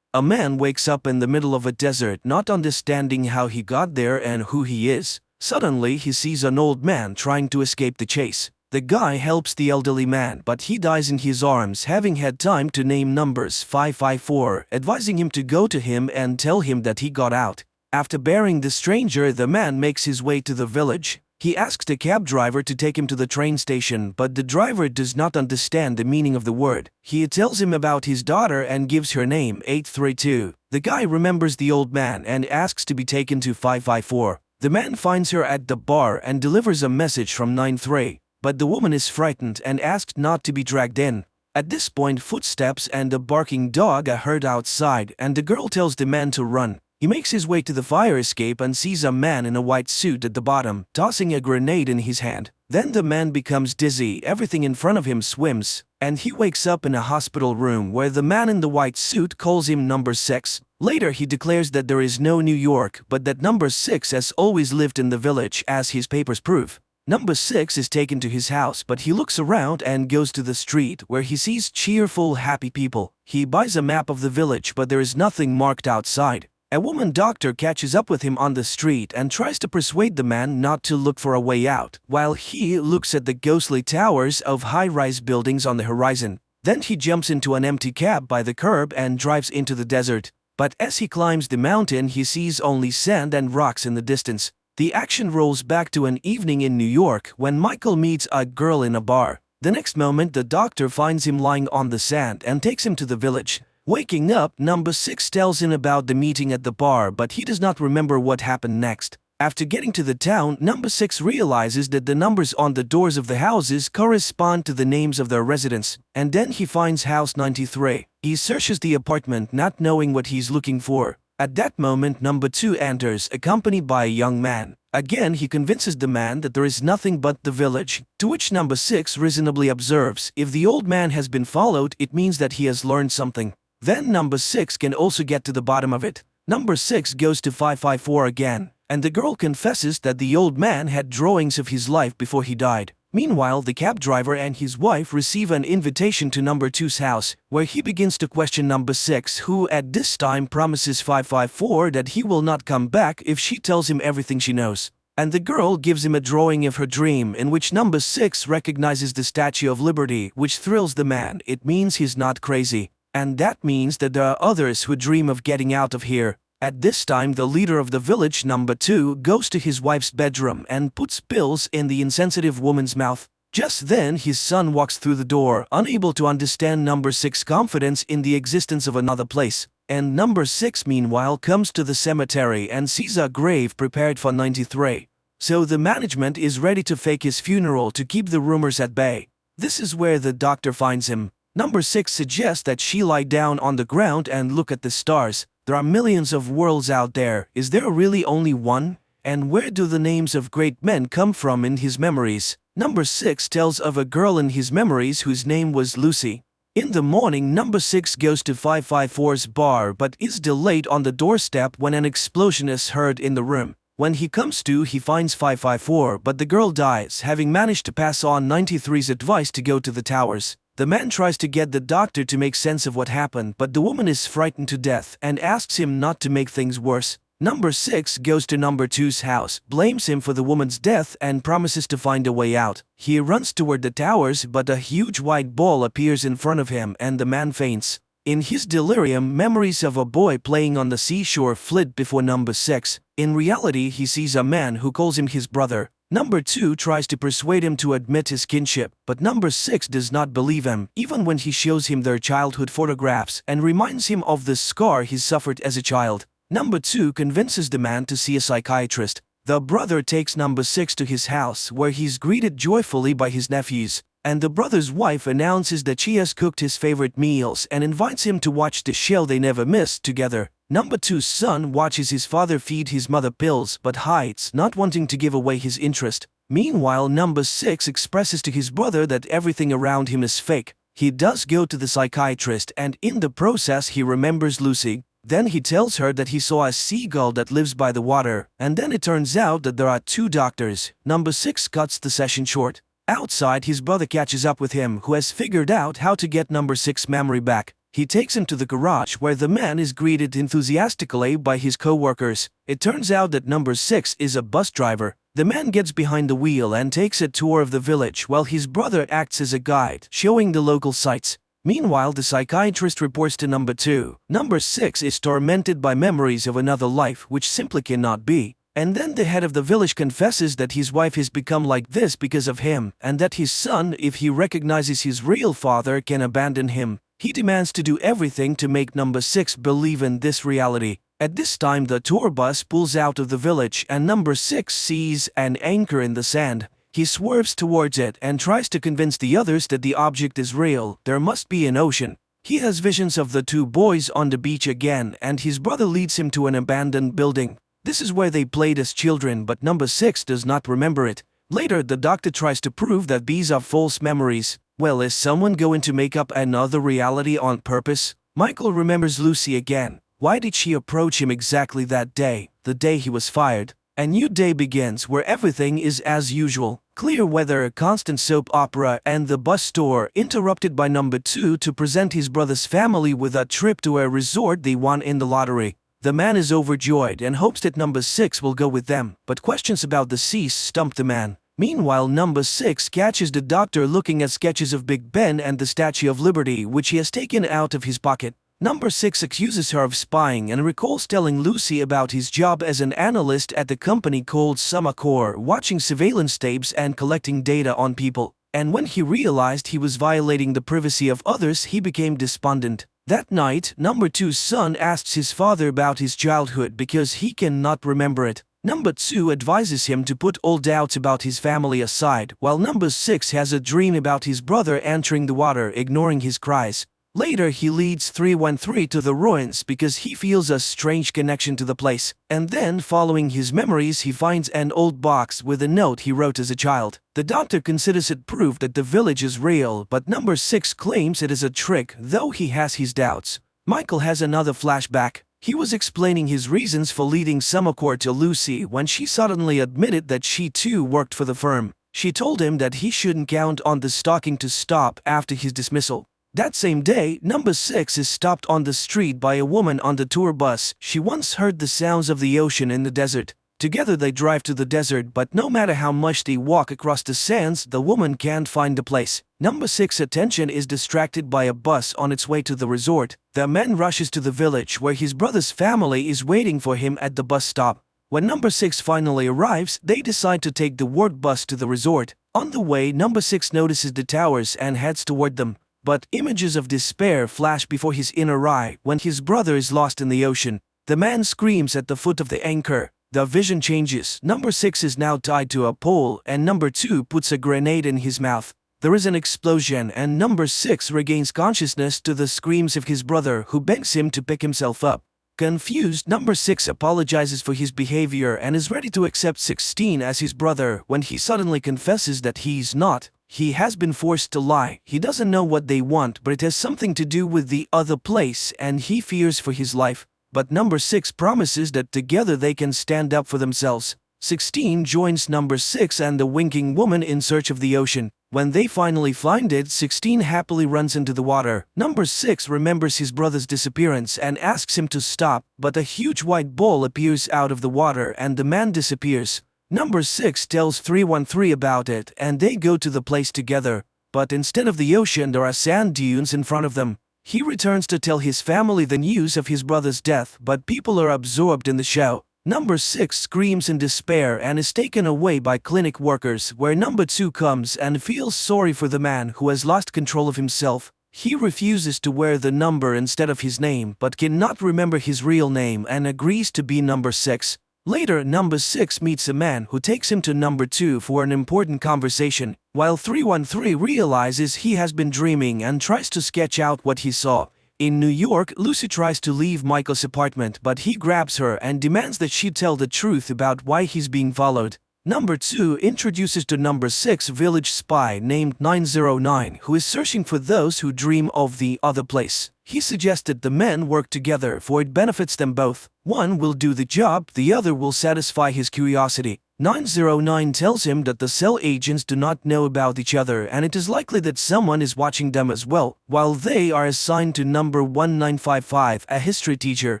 A man wakes up in the middle of a desert, not understanding how he got there and who he is. Suddenly, he sees an old man trying to escape the chase. The guy helps the elderly man, but he dies in his arms, having had time to name numbers 554, advising him to go to him and tell him that he got out. After burying the stranger, the man makes his way to the village. He asks the cab driver to take him to the train station, but the driver does not understand the meaning of the word. He tells him about his daughter and gives her name, 832. The guy remembers the old man and asks to be taken to 554. The man finds her at the bar and delivers a message from 93, but the woman is frightened and asked not to be dragged in. At this point, footsteps and a barking dog are heard outside, and the girl tells the man to run. He makes his way to the fire escape and sees a man in a white suit at the bottom, tossing a grenade in his hand. Then the man becomes dizzy, everything in front of him swims, and he wakes up in a hospital room where the man in the white suit calls him number 6. Later he declares that there is no New York, but that number 6 has always lived in the village, as his papers prove. Number 6 is taken to his house, but he looks around and goes to the street, where he sees cheerful, happy people. He buys a map of the village, but there is nothing marked outside. A woman doctor catches up with him on the street and tries to persuade the man not to look for a way out, while he looks at the ghostly towers of high-rise buildings on the horizon. Then he jumps into an empty cab by the curb and drives into the desert. But as he climbs the mountain, he sees only sand and rocks in the distance. The action rolls back to an evening in New York when Michael meets a girl in a bar. The next moment, the doctor finds him lying on the sand and takes him to the village. Waking up, number 6 tells him about the meeting at the bar, but he does not remember what happened next. After getting to the town, number 6 realizes that the numbers on the doors of the houses correspond to the names of their residents, and then he finds house 93. He searches the apartment, not knowing what he's looking for. At that moment, number 2 enters, accompanied by a young man. Again, he convinces the man that there is nothing but the village, to which number 6 reasonably observes, if the old man has been followed, it means that he has learned something. Then number 6 can also get to the bottom of it. Number 6 goes to 554 again, and the girl confesses that the old man had drawings of his life before he died. Meanwhile, the cab driver and his wife receive an invitation to number 2's house, where he begins to question number 6, who at this time promises 554 that he will not come back if she tells him everything she knows. And the girl gives him a drawing of her dream, in which number 6 recognizes the Statue of Liberty, which thrills the man. It means he's not crazy. And that means that there are others who dream of getting out of here. At this time, the leader of the village, number 2, goes to his wife's bedroom and puts pills in the insensitive woman's mouth. Just then, his son walks through the door, unable to understand number 6's confidence in the existence of another place. And number 6, meanwhile, comes to the cemetery and sees a grave prepared for 93. So the management is ready to fake his funeral to keep the rumors at bay. This is where the doctor finds him. Number 6 suggests that she lie down on the ground and look at the stars. There are millions of worlds out there. Is there really only one? And where do the names of great men come from in his memories? Number 6 tells of a girl in his memories whose name was Lucy. In the morning, number 6 goes to 554's bar but is delayed on the doorstep when an explosion is heard in the room. When he comes to, he finds 554, but the girl dies, having managed to pass on 93's advice to go to the towers. The man tries to get the doctor to make sense of what happened, but the woman is frightened to death and asks him not to make things worse. Number 6 goes to number 2's house, blames him for the woman's death and promises to find a way out. He runs toward the towers, but a huge white ball appears in front of him and the man faints. In his delirium, memories of a boy playing on the seashore flit before number 6. In reality, he sees a man who calls him his brother. Number 2 tries to persuade him to admit his kinship, but number 6 does not believe him, even when he shows him their childhood photographs and reminds him of the scar he suffered as a child. Number 2 convinces the man to see a psychiatrist. The brother takes number 6 to his house, where he's greeted joyfully by his nephews, and the brother's wife announces that she has cooked his favorite meals and invites him to watch the show they never missed together. Number 2's son watches his father feed his mother pills but hides, not wanting to give away his interest. Meanwhile, number 6 expresses to his brother that everything around him is fake. He does go to the psychiatrist, and in the process he remembers Lucy. Then he tells her that he saw a seagull that lives by the water, and then it turns out that there are 2 doctors. Number 6 cuts the session short. Outside, his brother catches up with him, who has figured out how to get number 6's memory back. He takes him to the garage, where the man is greeted enthusiastically by his co-workers. It turns out that number 6 is a bus driver. The man gets behind the wheel and takes a tour of the village, while his brother acts as a guide, showing the local sights. Meanwhile, the psychiatrist reports to number 2. Number 6 is tormented by memories of another life which simply cannot be. And then the head of the village confesses that his wife has become like this because of him, and that his son, if he recognizes his real father, can abandon him. He demands to do everything to make number 6 believe in this reality. At this time, the tour bus pulls out of the village and number 6 sees an anchor in the sand. He swerves towards it and tries to convince the others that the object is real. There must be an ocean. He has visions of the 2 boys on the beach again, and his brother leads him to an abandoned building. This is where they played as children, but number 6 does not remember it. Later, the doctor tries to prove that these are false memories. Well, is someone going to make up another reality on purpose? Michael remembers Lucy again. Why did she approach him exactly that day, the day he was fired? A new day begins where everything is as usual. Clear weather, a constant soap opera, and the bus tour, interrupted by number 2 to present his brother's family with a trip to a resort they won in the lottery. The man is overjoyed and hopes that number 6 will go with them, but questions about the sea stump the man. Meanwhile, number 6 catches the doctor looking at sketches of Big Ben and the Statue of Liberty, which he has taken out of his pocket. Number 6 accuses her of spying and recalls telling Lucy about his job as an analyst at the company called Summercore, watching surveillance tapes and collecting data on people. And when he realized he was violating the privacy of others, he became despondent. That night, number 2's son asks his father about his childhood because he cannot remember it. Number 2 advises him to put all doubts about his family aside, while number 6 has a dream about his brother entering the water, ignoring his cries. Later, he leads 313 to the ruins because he feels a strange connection to the place. And then, following his memories, he finds an old box with a note he wrote as a child. The doctor considers it proof that the village is real, but number 6 claims it is a trick, though he has his doubts. Michael has another flashback. He was explaining his reasons for leading Summercore to Lucy when she suddenly admitted that she too worked for the firm. She told him that he shouldn't count on the stalking to stop after his dismissal. That same day, number 6 is stopped on the street by a woman on the tour bus. She once heard the sounds of the ocean in the desert. Together they drive to the desert, but no matter how much they walk across the sands, the woman can't find the place. Number 6's attention is distracted by a bus on its way to the resort. The man rushes to the village where his brother's family is waiting for him at the bus stop. When number 6 finally arrives, they decide to take the ward bus to the resort. On the way, number 6 notices the towers and heads toward them. But images of despair flash before his inner eye when his brother is lost in the ocean. The man screams at the foot of the anchor. The vision changes. Number 6 is now tied to a pole, and number 2 puts a grenade in his mouth. There is an explosion and number 6 regains consciousness to the screams of his brother, who begs him to pick himself up. Confused, number 6 apologizes for his behavior and is ready to accept 16 as his brother when he suddenly confesses that he's not. He has been forced to lie. He doesn't know what they want, but it has something to do with the other place and he fears for his life. But number 6 promises that together they can stand up for themselves. 16 joins number 6 and the winking woman in search of the ocean. When they finally find it, 16 happily runs into the water. Number 6 remembers his brother's disappearance and asks him to stop, but a huge white ball appears out of the water and the man disappears. Number 6 tells 313 about it and they go to the place together, but instead of the ocean there are sand dunes in front of them. He returns to tell his family the news of his brother's death, but people are absorbed in the show. Number 6 screams in despair and is taken away by clinic workers, where number 2 comes and feels sorry for the man who has lost control of himself. He refuses to wear the number instead of his name but cannot remember his real name and agrees to be number 6. Later, number 6 meets a man who takes him to number 2 for an important conversation, while 313 realizes he has been dreaming and tries to sketch out what he saw. In New York, Lucy tries to leave Michael's apartment, but he grabs her and demands that she tell the truth about why he's being followed. Number 2 introduces to number 6 village spy named 909 who is searching for those who dream of the other place. He suggested the men work together for it benefits them both. One will do the job, the other will satisfy his curiosity. 909 tells him that the cell agents do not know about each other and it is likely that someone is watching them as well, while they are assigned to number 1955, a history teacher.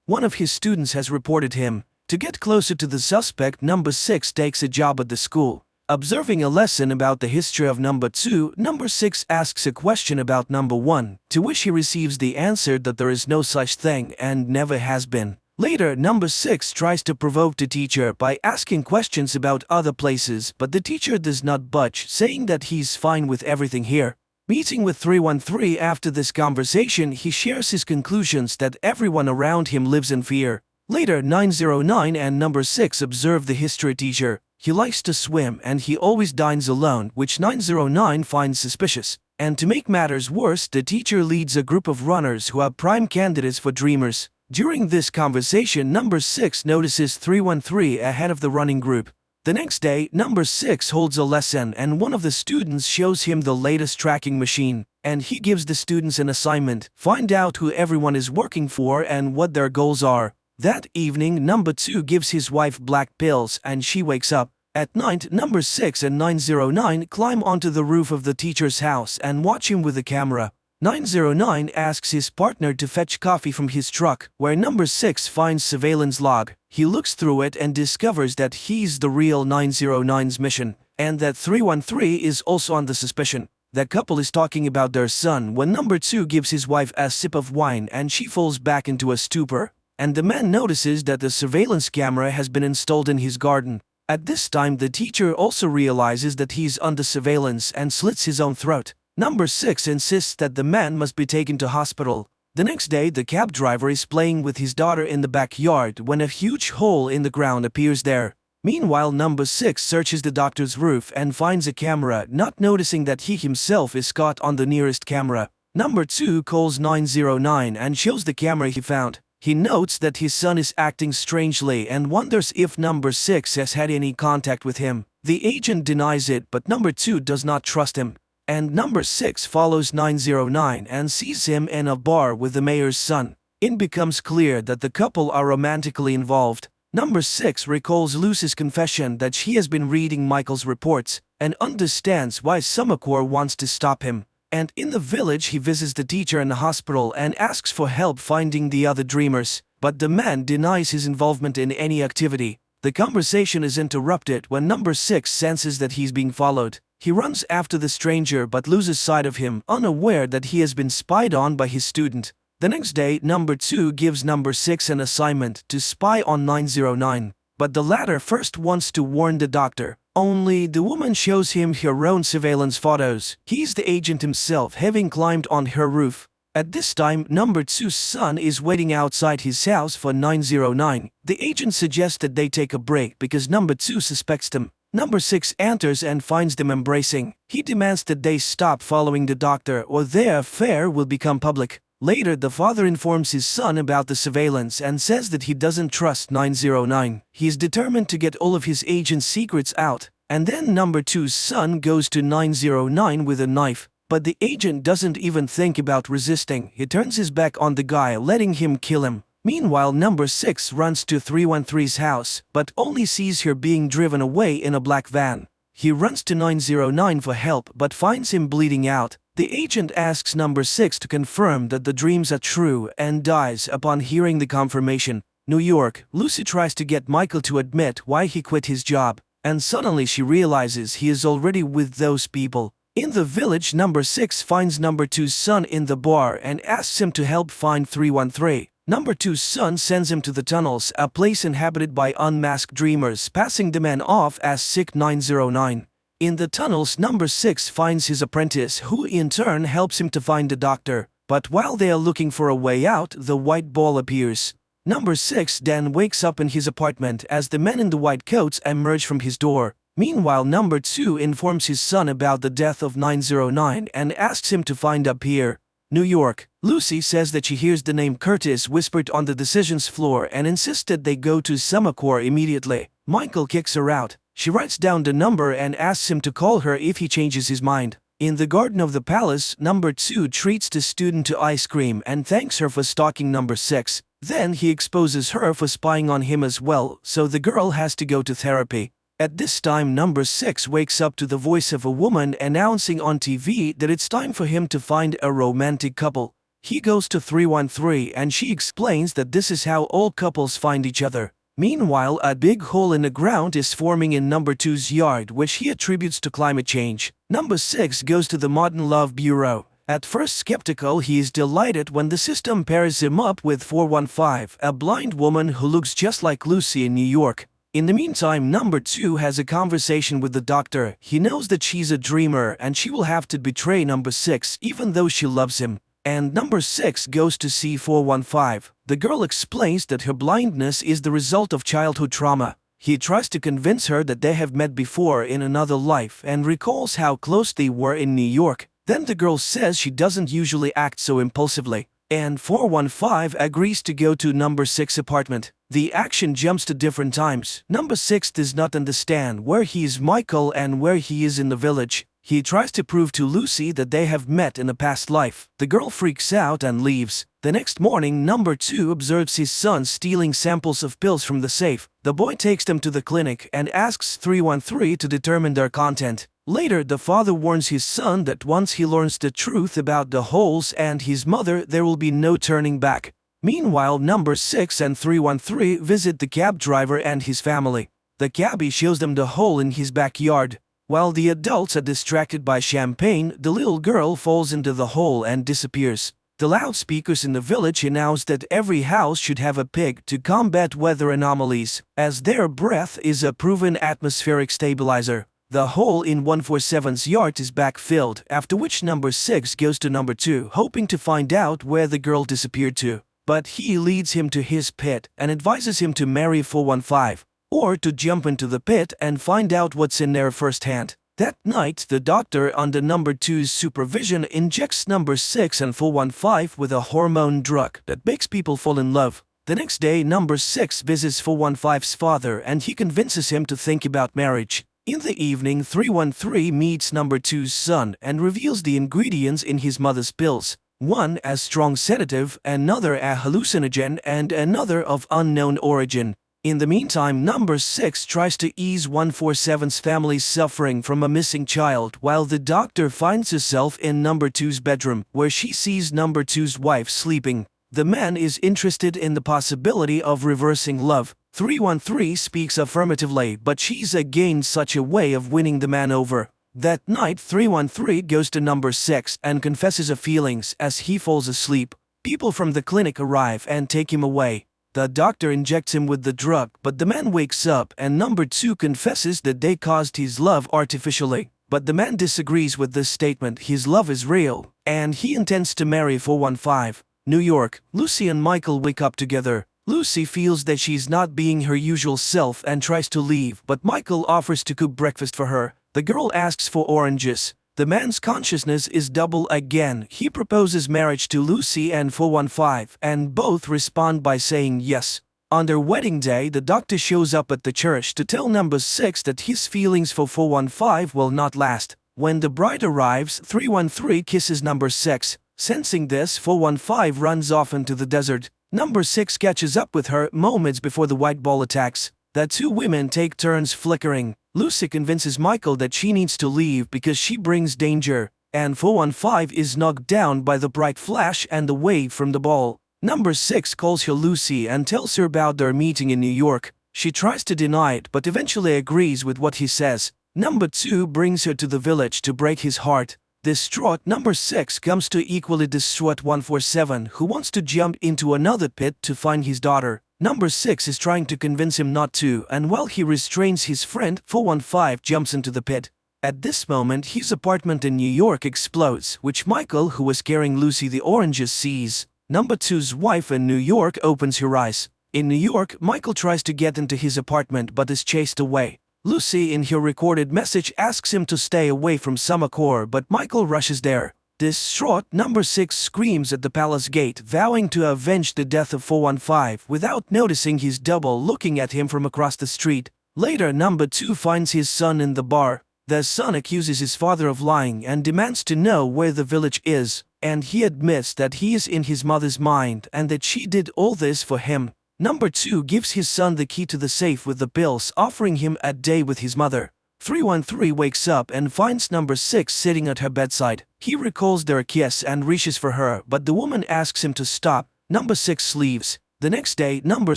One of his students has reported him. To get closer to the suspect, number 6 takes a job at the school. Observing a lesson about the history of number 2, number 6 asks a question about number 1, to which he receives the answer that there is no such thing and never has been. Later, number 6 tries to provoke the teacher by asking questions about other places, but the teacher does not budge, saying that he's fine with everything here. Meeting with 313 after this conversation, he shares his conclusions that everyone around him lives in fear. Later, 909 and number 6 observe the history teacher. He likes to swim and he always dines alone, which 909 finds suspicious. And to make matters worse, the teacher leads a group of runners who are prime candidates for dreamers. During this conversation, number 6 notices 313 ahead of the running group. The next day, number 6 holds a lesson and one of the students shows him the latest tracking machine, and he gives the students an assignment: find out who everyone is working for and what their goals are. That evening, number 2 gives his wife black pills and she wakes up. At night, number 6 and 909 climb onto the roof of the teacher's house and watch him with a camera. 909 asks his partner to fetch coffee from his truck, where number 6 finds surveillance log. He looks through it and discovers that he's the real 909's mission, and that 313 is also on the suspicion. The couple is talking about their son when number 2 gives his wife a sip of wine and she falls back into a stupor, and the man notices that the surveillance camera has been installed in his garden. At this time, the teacher also realizes that he's under surveillance and slits his own throat. Number 6 insists that the man must be taken to hospital. The next day, the cab driver is playing with his daughter in the backyard when a huge hole in the ground appears there. Meanwhile, number 6 searches the doctor's roof and finds a camera, not noticing that he himself is caught on the nearest camera. Number 2 calls 909 and shows the camera he found. He notes that his son is acting strangely and wonders if number 6 has had any contact with him. The agent denies it, but number 2 does not trust him. And number 6 follows 909 and sees him in a bar with the mayor's son. It becomes clear that the couple are romantically involved. Number 6 recalls Lucy's confession that she has been reading Michael's reports and understands why Summercore wants to stop him. And in the village, he visits the teacher in the hospital and asks for help finding the other dreamers, but the man denies his involvement in any activity. The conversation is interrupted when number 6 senses that he's being followed. He runs after the stranger but loses sight of him, unaware that he has been spied on by his student. The next day, number 2 gives number 6 an assignment to spy on 909, but the latter first wants to warn the doctor. Only the woman shows him her own surveillance photos. He's the agent himself, having climbed on her roof. At this time, number 2's son is waiting outside his house for 909. The agent suggests that they take a break because number 2 suspects them. Number 6 enters and finds them embracing. He demands that they stop following the doctor or their affair will become public. Later, the father informs his son about the surveillance and says that he doesn't trust 909. He is determined to get all of his agent's secrets out. And then number 2's son goes to 909 with a knife. But the agent doesn't even think about resisting. He turns his back on the guy, letting him kill him. Meanwhile, number 6 runs to 313's house, but only sees her being driven away in a black van. He runs to 909 for help but finds him bleeding out. The agent asks number 6 to confirm that the dreams are true and dies upon hearing the confirmation. New York, Lucy tries to get Michael to admit why he quit his job, and suddenly she realizes he is already with those people. In the village, number 6 finds number 2's son in the bar and asks him to help find 313. Number 2's son sends him to the tunnels, a place inhabited by unmasked dreamers, passing the man off as sick 909. In the tunnels, number 6 finds his apprentice, who in turn helps him to find the doctor. But while they are looking for a way out, the white ball appears. Number 6 then wakes up in his apartment as the men in the white coats emerge from his door. Meanwhile, number 2 informs his son about the death of 909 and asks him to find up here. New York, Lucy says that she hears the name Curtis whispered on the decisions floor and insists that they go to Semaphore immediately. Michael kicks her out. She writes down the number and asks him to call her if he changes his mind. In the garden of the palace, number 2 treats the student to ice cream and thanks her for stalking number 6. Then he exposes her for spying on him as well, so the girl has to go to therapy. At this time, number 6 wakes up to the voice of a woman announcing on TV that it's time for him to find a romantic couple. He goes to 313 and she explains that this is how all couples find each other. Meanwhile, a big hole in the ground is forming in number 2's yard, which he attributes to climate change. Number 6 goes to the Modern Love Bureau. At first skeptical, he is delighted when the system pairs him up with 415, a blind woman who looks just like Lucy in New York. In the meantime, number 2 has a conversation with the doctor. He knows that she's a dreamer and she will have to betray number 6 even though she loves him. And number 6 goes to see 415. The girl explains that her blindness is the result of childhood trauma. He tries to convince her that they have met before in another life and recalls how close they were in New York. Then the girl says she doesn't usually act so impulsively. And 415 agrees to go to number 6 apartment. The action jumps to different times. Number 6 does not understand where he is Michael and where he is in the village. He tries to prove to Lucy that they have met in a past life. The girl freaks out and leaves. The next morning, number 2 observes his son stealing samples of pills from the safe. The boy takes them to the clinic and asks 313 to determine their content. Later, the father warns his son that once he learns the truth about the holes and his mother, there will be no turning back. Meanwhile, number 6 and 313 visit the cab driver and his family. The cabbie shows them the hole in his backyard. While the adults are distracted by champagne, the little girl falls into the hole and disappears. The loudspeakers in the village announce that every house should have a pig to combat weather anomalies, as their breath is a proven atmospheric stabilizer. The hole in 147's yard is backfilled, after which number 6 goes to number 2, hoping to find out where the girl disappeared to. But he leads him to his pit and advises him to marry 415, or to jump into the pit and find out what's in there firsthand. That night, the doctor, under number 2's supervision, injects number 6 and 415 with a hormone drug that makes people fall in love. The next day, number 6 visits 415's father and he convinces him to think about marriage. In the evening, 313 meets number 2's son and reveals the ingredients in his mother's pills. One a strong sedative, another a hallucinogen, and another of unknown origin. In the meantime, number 6 tries to ease 147's family's suffering from a missing child, while the doctor finds herself in number 2's bedroom, where she sees number 2's wife sleeping. The man is interested in the possibility of reversing love. 313 speaks affirmatively, but she's against such a way of winning the man over. That night, 313 goes to number 6 and confesses her feelings as he falls asleep. People from the clinic arrive and take him away. The doctor injects him with the drug, but the man wakes up and number 2 confesses that they caused his love artificially. But the man disagrees with this statement. His love is real, and he intends to marry 415. New York, Lucy and Michael wake up together. Lucy feels that she's not being her usual self and tries to leave, but Michael offers to cook breakfast for her. The girl asks for oranges. The man's consciousness is double again. He proposes marriage to Lucy and 415, and both respond by saying yes. On their wedding day, the doctor shows up at the church to tell number 6 that his feelings for 415 will not last. When the bride arrives, 313 kisses number 6. Sensing this, 415 runs off into the desert. Number 6 catches up with her moments before the white ball attacks. The two women take turns flickering. Lucy convinces Michael that she needs to leave because she brings danger, and 415 is knocked down by the bright flash and the wave from the ball. Number 6 calls her Lucy and tells her about their meeting in New York. She tries to deny it but eventually agrees with what he says. Number 2 brings her to the village to break his heart. Distraught, number 6 comes to equally distraught 147, who wants to jump into another pit to find his daughter. Number 6 is trying to convince him not to, and while he restrains his friend, 415 jumps into the pit. At this moment, his apartment in New York explodes, which Michael, who was carrying Lucy the oranges, sees. Number 2's wife in New York opens her eyes. In New York, Michael tries to get into his apartment but is chased away. Lucy, in her recorded message, asks him to stay away from Summercore, but Michael rushes there. Distraught, number 6 screams at the palace gate, vowing to avenge the death of 415 without noticing his double looking at him from across the street. Later, number 2 finds his son in the bar. The son accuses his father of lying and demands to know where the village is, and he admits that he is in his mother's mind and that she did all this for him. Number 2 gives his son the key to the safe with the pills, offering him a day with his mother. 313 wakes up and finds number 6 sitting at her bedside. He recalls their kiss and reaches for her, but the woman asks him to stop. Number 6 leaves. The next day, number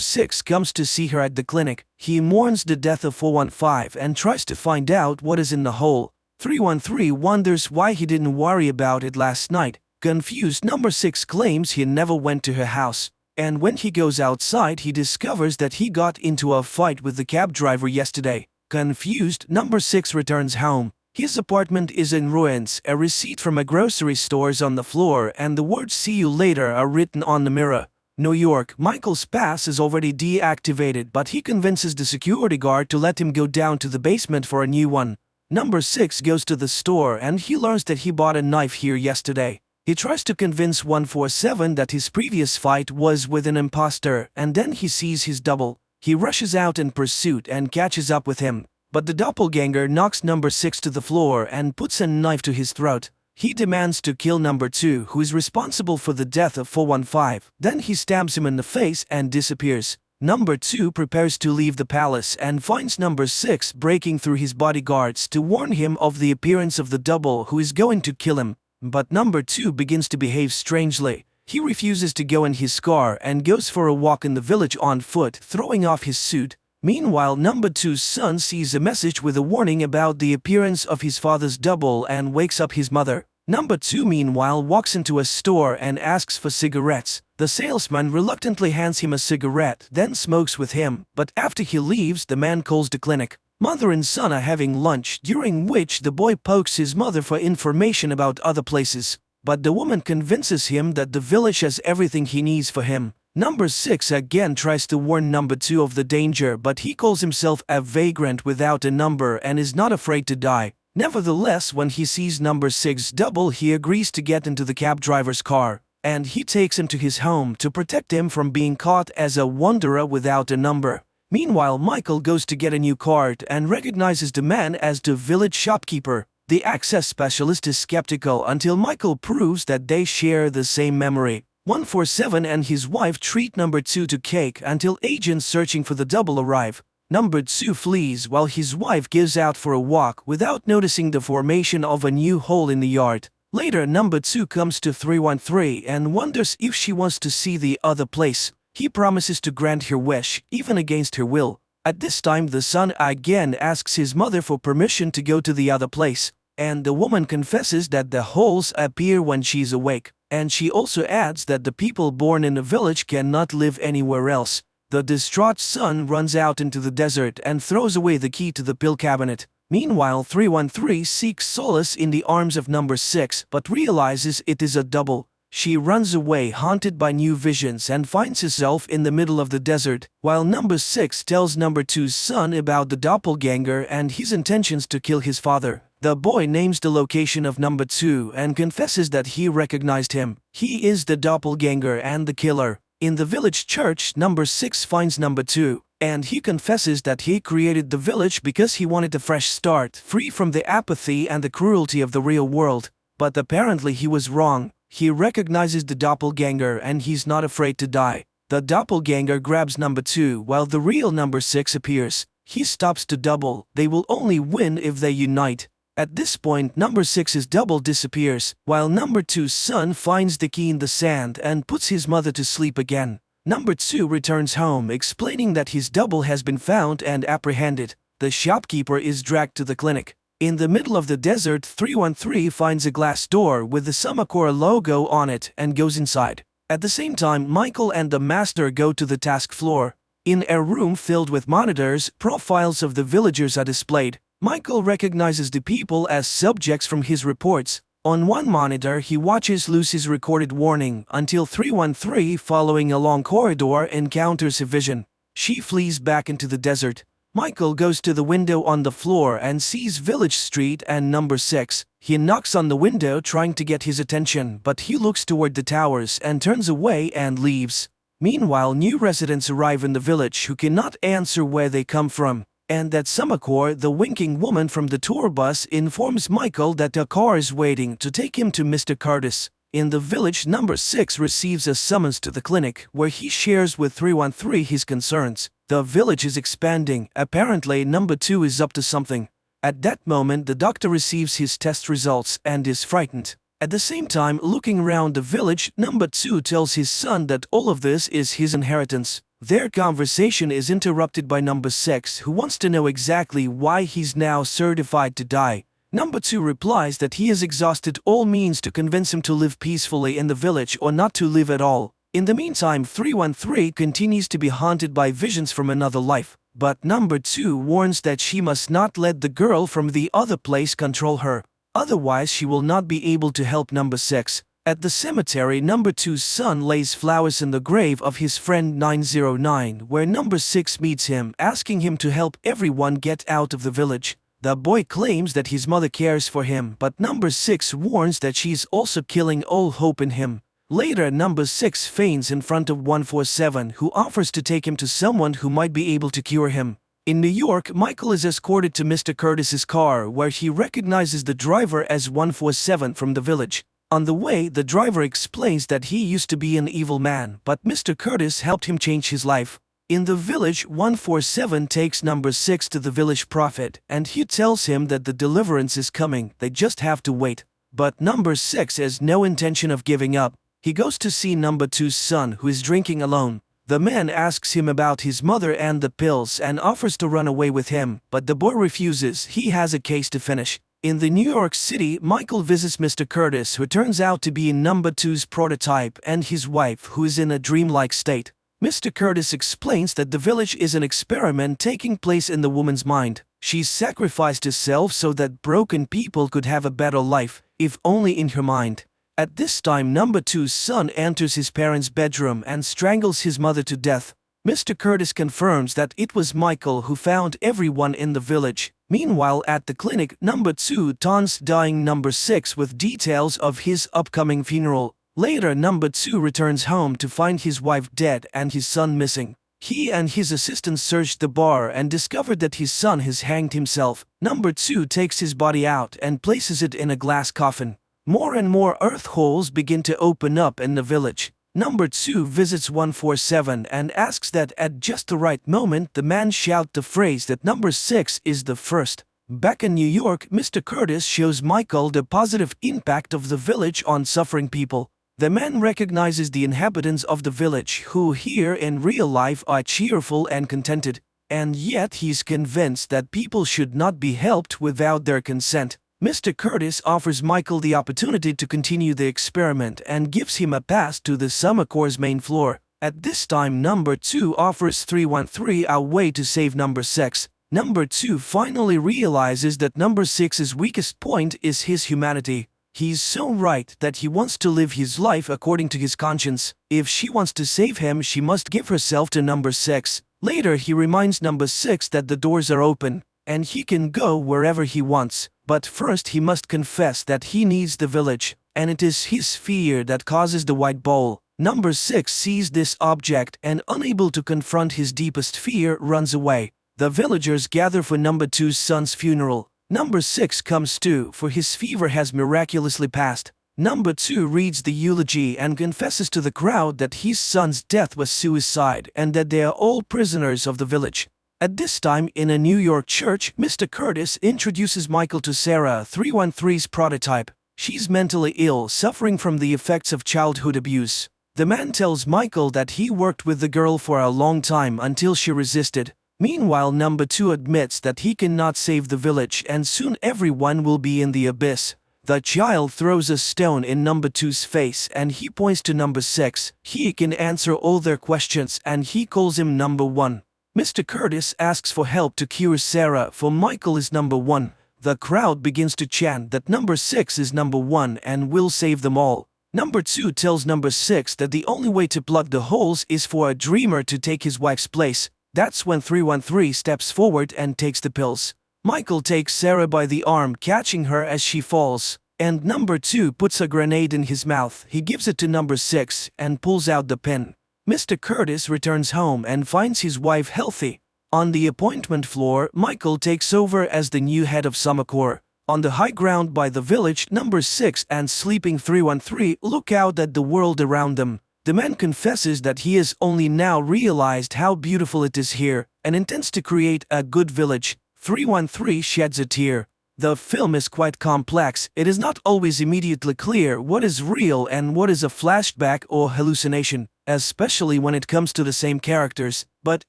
6 comes to see her at the clinic. He mourns the death of 415 and tries to find out what is in the hole. 313 wonders why he didn't worry about it last night. Confused, number 6 claims he never went to her house. And when he goes outside, he discovers that he got into a fight with the cab driver yesterday. Confused, number 6 returns home. His apartment is in ruins, a receipt from a grocery store is on the floor, and the words "see you later" are written on the mirror. New York, Michael's pass is already deactivated, but he convinces the security guard to let him go down to the basement for a new one. Number 6 goes to the store and he learns that he bought a knife here yesterday. He tries to convince 147 that his previous fight was with an imposter, and then he sees his double. He rushes out in pursuit and catches up with him, but the doppelganger knocks number 6 to the floor and puts a knife to his throat. He demands to kill number 2, who is responsible for the death of 415. Then he stabs him in the face and disappears. Number 2 prepares to leave the palace and finds number 6 breaking through his bodyguards to warn him of the appearance of the double who is going to kill him. But number 2 begins to behave strangely. He refuses to go in his car and goes for a walk in the village on foot, throwing off his suit. Meanwhile, number 2's son sees a message with a warning about the appearance of his father's double and wakes up his mother. Number 2 meanwhile walks into a store and asks for cigarettes. The salesman reluctantly hands him a cigarette, then smokes with him, but after he leaves, the man calls the clinic. Mother and son are having lunch, during which the boy pokes his mother for information about other places. But the woman convinces him that the village has everything he needs for him. Number 6 again tries to warn number 2 of the danger, but he calls himself a vagrant without a number and is not afraid to die. Nevertheless, when he sees number 6's double, he agrees to get into the cab driver's car, and he takes him to his home to protect him from being caught as a wanderer without a number. Meanwhile, Michael goes to get a new card and recognizes the man as the village shopkeeper. The access specialist is skeptical until Michael proves that they share the same memory. 147 and his wife treat number 2 to cake until agents searching for the double arrive. Number 2 flees while his wife gives out for a walk without noticing the formation of a new hole in the yard. Later, number 2 comes to 313 and wonders if she wants to see the other place. He promises to grant her wish, even against her will. At this time, the son again asks his mother for permission to go to the other place, and the woman confesses that the holes appear when she's awake, and she also adds that the people born in the village cannot live anywhere else. The distraught son runs out into the desert and throws away the key to the pill cabinet. Meanwhile, 313 seeks solace in the arms of number 6, but realizes it is a double. She runs away haunted by new visions and finds herself in the middle of the desert, while number 6 tells number 2's son about the doppelganger and his intentions to kill his father. The boy names the location of number 2 and confesses that he recognized him. He is the doppelganger and the killer. In the village church, number 6 finds number 2, and he confesses that he created the village because he wanted a fresh start, free from the apathy and the cruelty of the real world. But apparently he was wrong. He recognizes the doppelganger and he's not afraid to die. The doppelganger grabs number 2 while the real number 6 appears. He stops to double. They will only win if they unite. At this point, number 6's double disappears, while number 2's son finds the key in the sand and puts his mother to sleep again. Number 2 returns home, explaining that his double has been found and apprehended. The shopkeeper is dragged to the clinic. In the middle of the desert, 313 finds a glass door with the Summacor logo on it and goes inside. At the same time, Michael and the master go to the task floor. In a room filled with monitors, profiles of the villagers are displayed. Michael recognizes the people as subjects from his reports. On one monitor, he watches Lucy's recorded warning until 313, following a long corridor, encounters a vision. She flees back into the desert. Michael goes to the window on the floor and sees Village Street and number 6. He knocks on the window trying to get his attention, but he looks toward the towers and turns away and leaves. Meanwhile, new residents arrive in the village who cannot answer where they come from. And at Summacor, the winking woman from the tour bus informs Michael that a car is waiting to take him to Mr. Curtis. In the village, number 6 receives a summons to the clinic, where he shares with 313 his concerns. The village is expanding. Apparently, number 2 is up to something. At that moment, the doctor receives his test results and is frightened. At the same time, looking around the village, number 2 tells his son that all of this is his inheritance. Their conversation is interrupted by number 6, who wants to know exactly why he's now certified to die. Number 2 replies that he has exhausted all means to convince him to live peacefully in the village or not to live at all. In the meantime, 313 continues to be haunted by visions from another life, but number 2 warns that she must not let the girl from the other place control her. Otherwise, she will not be able to help number 6. At the cemetery, number 2's son lays flowers in the grave of his friend 909, where number 6 meets him, asking him to help everyone get out of the village. The boy claims that his mother cares for him, but number 6 warns that she's also killing all hope in him. Later, number 6 faints in front of 147, who offers to take him to someone who might be able to cure him. In New York, Michael is escorted to Mr. Curtis's car, where he recognizes the driver as 147 from the village. On the way, the driver explains that he used to be an evil man, but Mr. Curtis helped him change his life. In the village, 147 takes number 6 to the village prophet, and he tells him that the deliverance is coming, they just have to wait. But number 6 has no intention of giving up. He goes to see number 2's son, who is drinking alone. The man asks him about his mother and the pills and offers to run away with him, but the boy refuses. He has a case to finish. In the New York City, Michael visits Mr. Curtis, who turns out to be number 2's prototype, and his wife, who is in a dreamlike state. Mr. Curtis explains that the village is an experiment taking place in the woman's mind. She's sacrificed herself so that broken people could have a better life, if only in her mind. At this time, number 2's son enters his parents' bedroom and strangles his mother to death. Mr. Curtis confirms that it was Michael who found everyone in the village. Meanwhile, at the clinic, number 2 taunts dying number 6 with details of his upcoming funeral. Later, number 2 returns home to find his wife dead and his son missing. He and his assistant searched the bar and discovered that his son has hanged himself. Number 2 takes his body out and places it in a glass coffin. More and more earth holes begin to open up in the village. Number 2 visits 147 and asks that at just the right moment the man shout the phrase that number 6 is the first. Back in New York, Mr. Curtis shows Michael the positive impact of the village on suffering people. The man recognizes the inhabitants of the village who here in real life are cheerful and contented, and yet he's convinced that people should not be helped without their consent. Mr. Curtis offers Michael the opportunity to continue the experiment and gives him a pass to the Summacor's main floor. At this time, number 2 offers 313 a way to save number 6. Number 2 finally realizes that number 6's weakest point is his humanity. He's so right that he wants to live his life according to his conscience. If she wants to save him, she must give herself to number 6. Later, he reminds number 6 that the doors are open, and he can go wherever he wants. But first he must confess that he needs the village, and it is his fear that causes the white bowl. Number 6 sees this object and, unable to confront his deepest fear, runs away. The villagers gather for number 2's son's funeral. Number 6 comes too, for his fever has miraculously passed. Number 2 reads the eulogy and confesses to the crowd that his son's death was suicide and that they are all prisoners of the village. At this time, in a New York church, Mr. Curtis introduces Michael to Sarah, 313's prototype. She's mentally ill, suffering from the effects of childhood abuse. The man tells Michael that he worked with the girl for a long time until she resisted. Meanwhile, number 2 admits that he cannot save the village and soon everyone will be in the abyss. The child throws a stone in number 2's face and he points to number 6. He can answer all their questions and he calls him number 1. Mr. Curtis asks for help to cure Sarah, for Michael is number 1. The crowd begins to chant that number 6 is number 1 and will save them all. Number 2 tells number 6 that the only way to plug the holes is for a dreamer to take his wife's place. That's when 313 steps forward and takes the pills. Michael takes Sarah by the arm, catching her as she falls, and number 2 puts a grenade in his mouth. He gives it to number 6 and pulls out the pin. Mr. Curtis returns home and finds his wife healthy. On the appointment floor, Michael takes over as the new head of Summer Corps. On the high ground by the village, number 6 and sleeping 313 look out at the world around them. The man confesses that he has only now realized how beautiful it is here and intends to create a good village. 313 sheds a tear. The film is quite complex. It is not always immediately clear what is real and what is a flashback or hallucination, especially when it comes to the same characters, but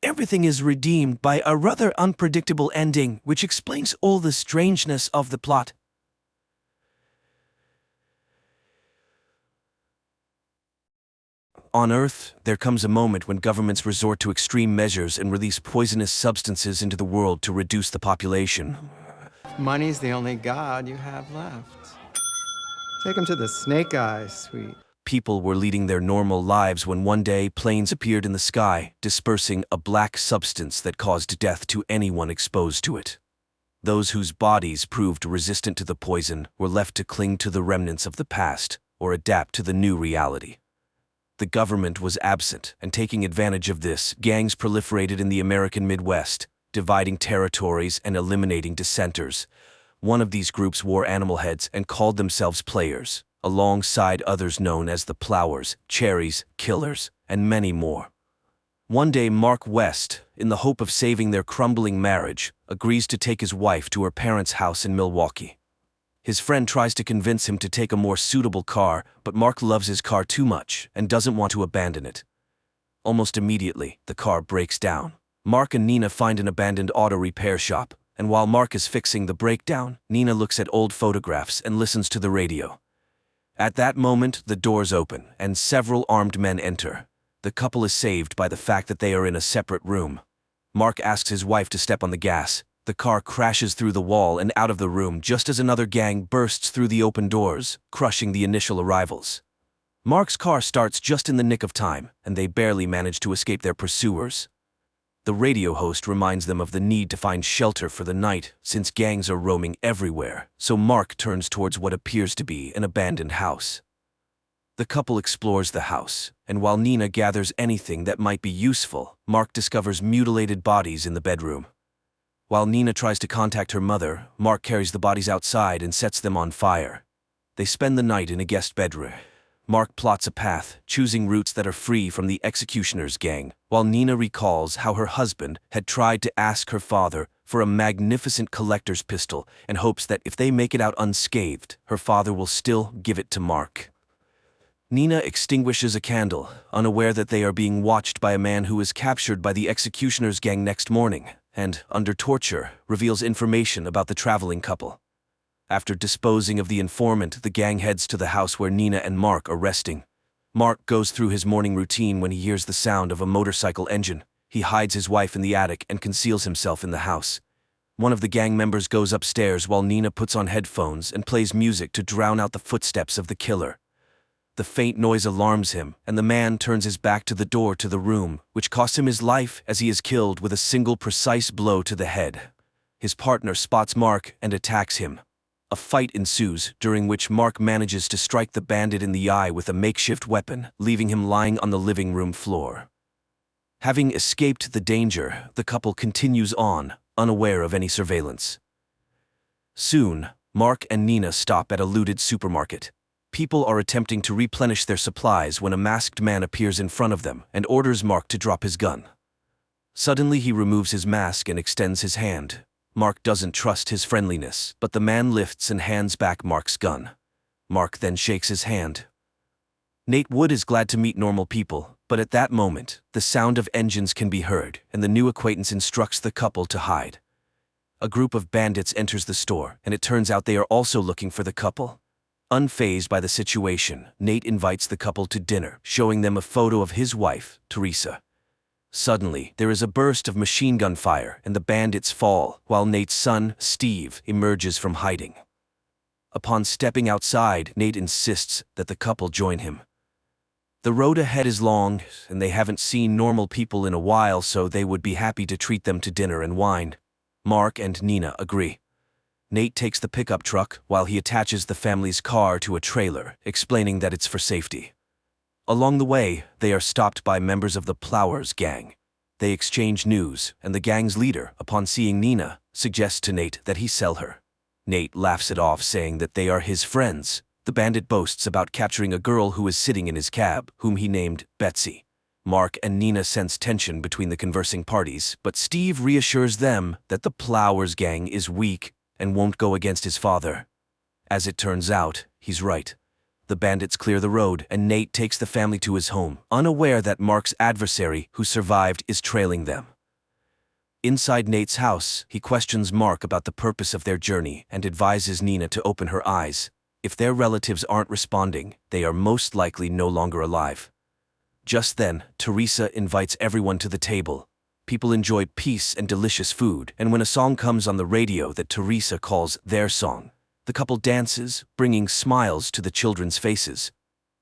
everything is redeemed by a rather unpredictable ending which explains all the strangeness of the plot. On Earth, there comes a moment when governments resort to extreme measures and release poisonous substances into the world to reduce the population. Money's the only god you have left. Take him to the Snake Eyes, sweet. People were leading their normal lives when one day planes appeared in the sky, dispersing a black substance that caused death to anyone exposed to it. Those whose bodies proved resistant to the poison were left to cling to the remnants of the past or adapt to the new reality. The government was absent, and taking advantage of this, gangs proliferated in the American Midwest, dividing territories and eliminating dissenters. One of these groups wore animal heads and called themselves Players, alongside others known as the Plowers, Cherries, Killers, and many more. One day, Mark West, in the hope of saving their crumbling marriage, agrees to take his wife to her parents' house in Milwaukee. His friend tries to convince him to take a more suitable car, but Mark loves his car too much and doesn't want to abandon it. Almost immediately, the car breaks down. Mark and Nina find an abandoned auto repair shop, and while Mark is fixing the breakdown, Nina looks at old photographs and listens to the radio. At that moment, the doors open, and several armed men enter. The couple is saved by the fact that they are in a separate room. Mark asks his wife to step on the gas. The car crashes through the wall and out of the room just as another gang bursts through the open doors, crushing the initial arrivals. Mark's car starts just in the nick of time, and they barely manage to escape their pursuers. The radio host reminds them of the need to find shelter for the night, since gangs are roaming everywhere, so Mark turns towards what appears to be an abandoned house. The couple explores the house, and while Nina gathers anything that might be useful, Mark discovers mutilated bodies in the bedroom. While Nina tries to contact her mother, Mark carries the bodies outside and sets them on fire. They spend the night in a guest bedroom. Mark plots a path, choosing routes that are free from the executioner's gang, while Nina recalls how her husband had tried to ask her father for a magnificent collector's pistol and hopes that if they make it out unscathed, her father will still give it to Mark. Nina extinguishes a candle, unaware that they are being watched by a man who is captured by the executioner's gang next morning, and, under torture, reveals information about the traveling couple. After disposing of the informant, the gang heads to the house where Nina and Mark are resting. Mark goes through his morning routine when he hears the sound of a motorcycle engine. He hides his wife in the attic and conceals himself in the house. One of the gang members goes upstairs while Nina puts on headphones and plays music to drown out the footsteps of the killer. The faint noise alarms him, and the man turns his back to the door to the room, which costs him his life as he is killed with a single precise blow to the head. His partner spots Mark and attacks him. A fight ensues, during which Mark manages to strike the bandit in the eye with a makeshift weapon, leaving him lying on the living room floor. Having escaped the danger, the couple continues on, unaware of any surveillance. Soon, Mark and Nina stop at a looted supermarket. People are attempting to replenish their supplies when a masked man appears in front of them and orders Mark to drop his gun. Suddenly he removes his mask and extends his hand. Mark doesn't trust his friendliness, but the man lifts and hands back Mark's gun. Mark then shakes his hand. Nate Wood is glad to meet normal people, but at that moment, the sound of engines can be heard, and the new acquaintance instructs the couple to hide. A group of bandits enters the store, and it turns out they are also looking for the couple. Unfazed by the situation, Nate invites the couple to dinner, showing them a photo of his wife, Teresa. Suddenly, there is a burst of machine gun fire and the bandits fall, while Nate's son, Steve, emerges from hiding. Upon stepping outside, Nate insists that the couple join him. The road ahead is long, and they haven't seen normal people in a while, so they would be happy to treat them to dinner and wine. Mark and Nina agree. Nate takes the pickup truck while he attaches the family's car to a trailer, explaining that it's for safety. Along the way, they are stopped by members of the Plowers gang. They exchange news, and the gang's leader, upon seeing Nina, suggests to Nate that he sell her. Nate laughs it off, saying that they are his friends. The bandit boasts about capturing a girl who is sitting in his cab, whom he named Betsy. Mark and Nina sense tension between the conversing parties, but Steve reassures them that the Plowers gang is weak and won't go against his father. As it turns out, he's right. The bandits clear the road, and Nate takes the family to his home, unaware that Mark's adversary, who survived, is trailing them. Inside Nate's house, he questions Mark about the purpose of their journey and advises Nina to open her eyes. If their relatives aren't responding, they are most likely no longer alive. Just then, Teresa invites everyone to the table. People enjoy peace and delicious food, and when a song comes on the radio that Teresa calls their song, the couple dances, bringing smiles to the children's faces.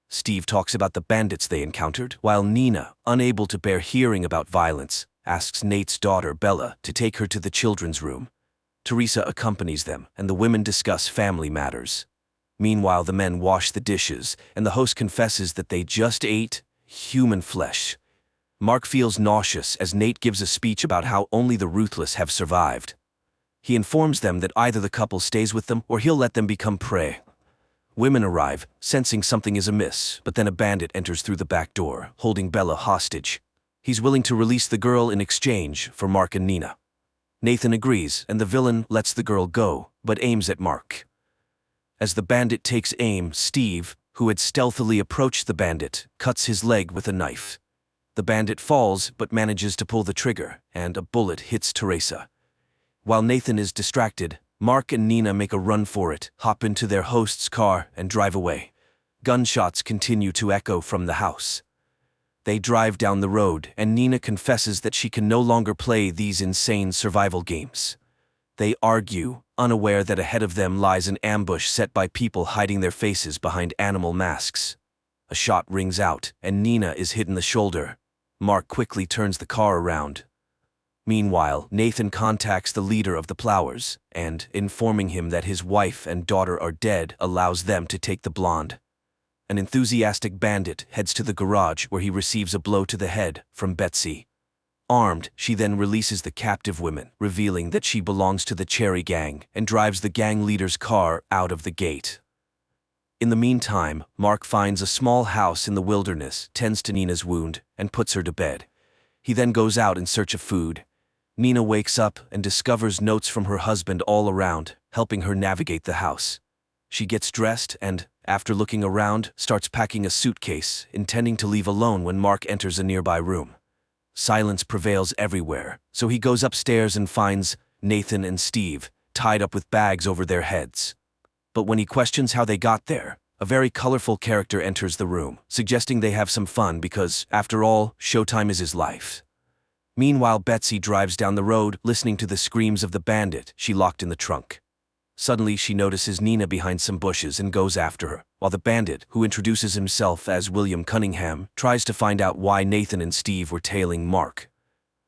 Steve talks about the bandits they encountered, while Nina, unable to bear hearing about violence, asks Nate's daughter Bella to take her to the children's room. Teresa accompanies them, and the women discuss family matters. Meanwhile, the men wash the dishes, and the host confesses that they just ate human flesh. Mark feels nauseous as Nate gives a speech about how only the ruthless have survived. He informs them that either the couple stays with them or he'll let them become prey. Women arrive, sensing something is amiss, but then a bandit enters through the back door, holding Bella hostage. He's willing to release the girl in exchange for Mark and Nina. Nathan agrees, and the villain lets the girl go, but aims at Mark. As the bandit takes aim, Steve, who had stealthily approached the bandit, cuts his leg with a knife. The bandit falls but manages to pull the trigger, and a bullet hits Teresa. While Nathan is distracted, Mark and Nina make a run for it, hop into their host's car, and drive away. Gunshots continue to echo from the house. They drive down the road, and Nina confesses that she can no longer play these insane survival games. They argue, unaware that ahead of them lies an ambush set by people hiding their faces behind animal masks. A shot rings out, and Nina is hit in the shoulder. Mark quickly turns the car around. Meanwhile, Nathan contacts the leader of the Plowers, and, informing him that his wife and daughter are dead, allows them to take the blonde. An enthusiastic bandit heads to the garage where he receives a blow to the head from Betsy. Armed, she then releases the captive women, revealing that she belongs to the Cherry Gang, and drives the gang leader's car out of the gate. In the meantime, Mark finds a small house in the wilderness, tends to Nina's wound, and puts her to bed. He then goes out in search of food. Nina wakes up and discovers notes from her husband all around, helping her navigate the house. She gets dressed and, after looking around, starts packing a suitcase, intending to leave alone when Mark enters a nearby room. Silence prevails everywhere, so he goes upstairs and finds Nathan and Steve tied up with bags over their heads. But when he questions how they got there, a very colorful character enters the room, suggesting they have some fun because, after all, showtime is his life. Meanwhile, Betsy drives down the road, listening to the screams of the bandit she locked in the trunk. Suddenly, she notices Nina behind some bushes and goes after her, while the bandit, who introduces himself as William Cunningham, tries to find out why Nathan and Steve were tailing Mark.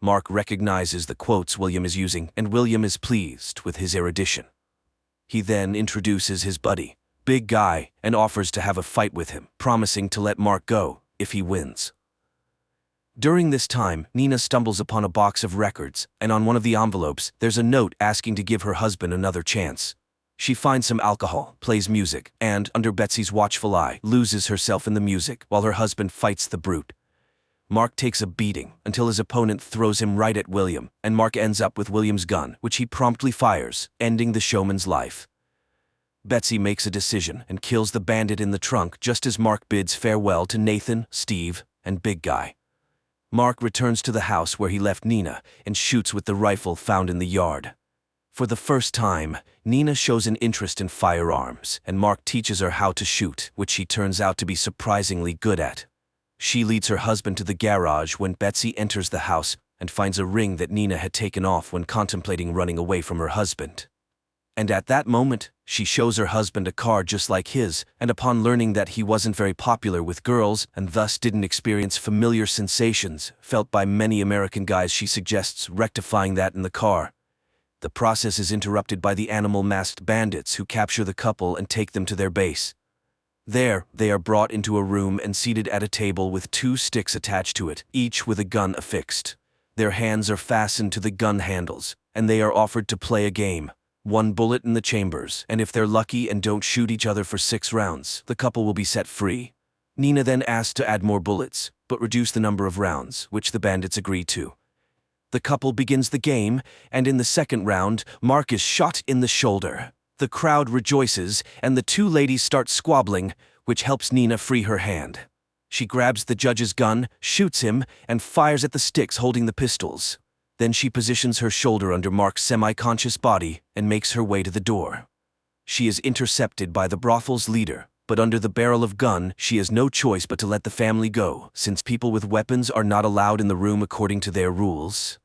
Mark recognizes the quotes William is using, and William is pleased with his erudition. He then introduces his buddy, Big Guy, and offers to have a fight with him, promising to let Mark go if he wins. During this time, Nina stumbles upon a box of records, and on one of the envelopes, there's a note asking to give her husband another chance. She finds some alcohol, plays music, and, under Betsy's watchful eye, loses herself in the music while her husband fights the brute. Mark takes a beating until his opponent throws him right at William, and Mark ends up with William's gun, which he promptly fires, ending the showman's life. Betsy makes a decision and kills the bandit in the trunk just as Mark bids farewell to Nathan, Steve, and Big Guy. Mark returns to the house where he left Nina and shoots with the rifle found in the yard. For the first time, Nina shows an interest in firearms, and Mark teaches her how to shoot, which she turns out to be surprisingly good at. She leads her husband to the garage when Betsy enters the house and finds a ring that Nina had taken off when contemplating running away from her husband. And at that moment, she shows her husband a car just like his, and upon learning that he wasn't very popular with girls and thus didn't experience familiar sensations felt by many American guys, she suggests rectifying that in the car. The process is interrupted by the animal-masked bandits who capture the couple and take them to their base. There, they are brought into a room and seated at a table with 2 sticks attached to it, each with a gun affixed. Their hands are fastened to the gun handles, and they are offered to play a game. 1 bullet in the chambers, and if they're lucky and don't shoot each other for 6 rounds, the couple will be set free. Nina then asks to add more bullets, but reduce the number of rounds, which the bandits agree to. The couple begins the game, and in the second round, Mark is shot in the shoulder. The crowd rejoices, and the 2 ladies start squabbling, which helps Nina free her hand. She grabs the judge's gun, shoots him, and fires at the sticks holding the pistols. Then she positions her shoulder under Mark's semi-conscious body and makes her way to the door. She is intercepted by the brothel's leader, but under the barrel of gun, she has no choice but to let the family go, since people with weapons are not allowed in the room according to their rules.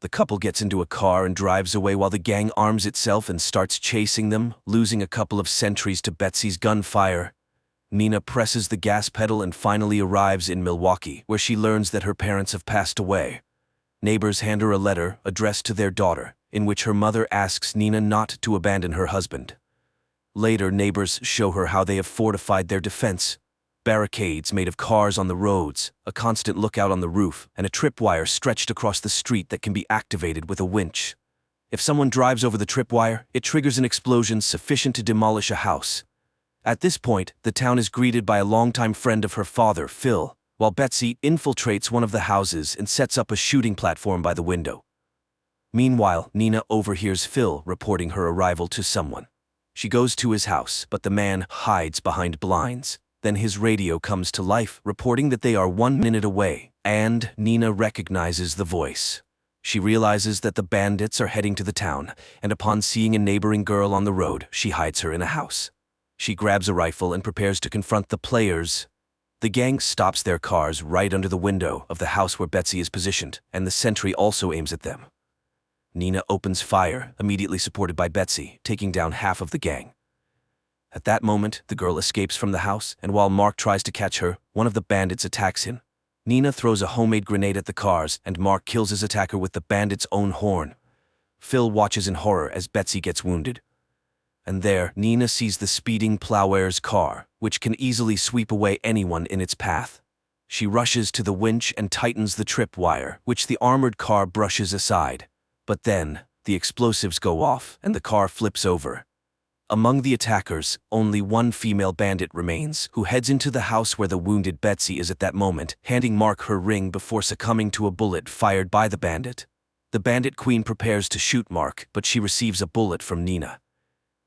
The couple gets into a car and drives away while the gang arms itself and starts chasing them, losing a couple of sentries to Betsy's gunfire. Nina presses the gas pedal and finally arrives in Milwaukee, where she learns that her parents have passed away. Neighbors hand her a letter addressed to their daughter, in which her mother asks Nina not to abandon her husband. Later, neighbors show her how they have fortified their defense. Barricades made of cars on the roads, a constant lookout on the roof, and a tripwire stretched across the street that can be activated with a winch. If someone drives over the tripwire, it triggers an explosion sufficient to demolish a house. At this point, the town is greeted by a longtime friend of her father, Phil, while Betsy infiltrates one of the houses and sets up a shooting platform by the window. Meanwhile, Nina overhears Phil reporting her arrival to someone. She goes to his house, but the man hides behind blinds. Then his radio comes to life, reporting that they are 1 minute away, and Nina recognizes the voice. She realizes that the bandits are heading to the town, and upon seeing a neighboring girl on the road, she hides her in a house. She grabs a rifle and prepares to confront the players. The gang stops their cars right under the window of the house where Betsy is positioned, and the sentry also aims at them. Nina opens fire, immediately supported by Betsy, taking down half of the gang. At that moment, the girl escapes from the house, and while Mark tries to catch her, one of the bandits attacks him. Nina throws a homemade grenade at the cars, and Mark kills his attacker with the bandit's own horn. Phil watches in horror as Betsy gets wounded. And there, Nina sees the speeding Plowware's car, which can easily sweep away anyone in its path. She rushes to the winch and tightens the tripwire, which the armored car brushes aside. But then, the explosives go off and the car flips over. Among the attackers, only 1 female bandit remains, who heads into the house where the wounded Betsy is at that moment, handing Mark her ring before succumbing to a bullet fired by the bandit. The bandit queen prepares to shoot Mark, but she receives a bullet from Nina.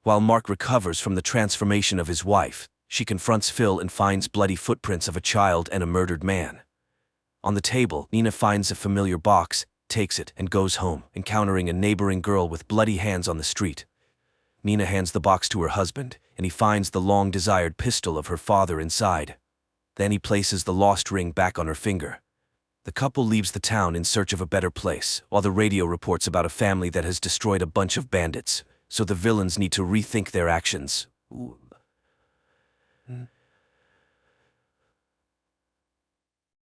While Mark recovers from the transformation of his wife, she confronts Phil and finds bloody footprints of a child and a murdered man. On the table, Nina finds a familiar box, takes it, and goes home, encountering a neighboring girl with bloody hands on the street. Nina hands the box to her husband, and he finds the long-desired pistol of her father inside. Then he places the lost ring back on her finger. The couple leaves the town in search of a better place, while the radio reports about a family that has destroyed a bunch of bandits, so the villains need to rethink their actions.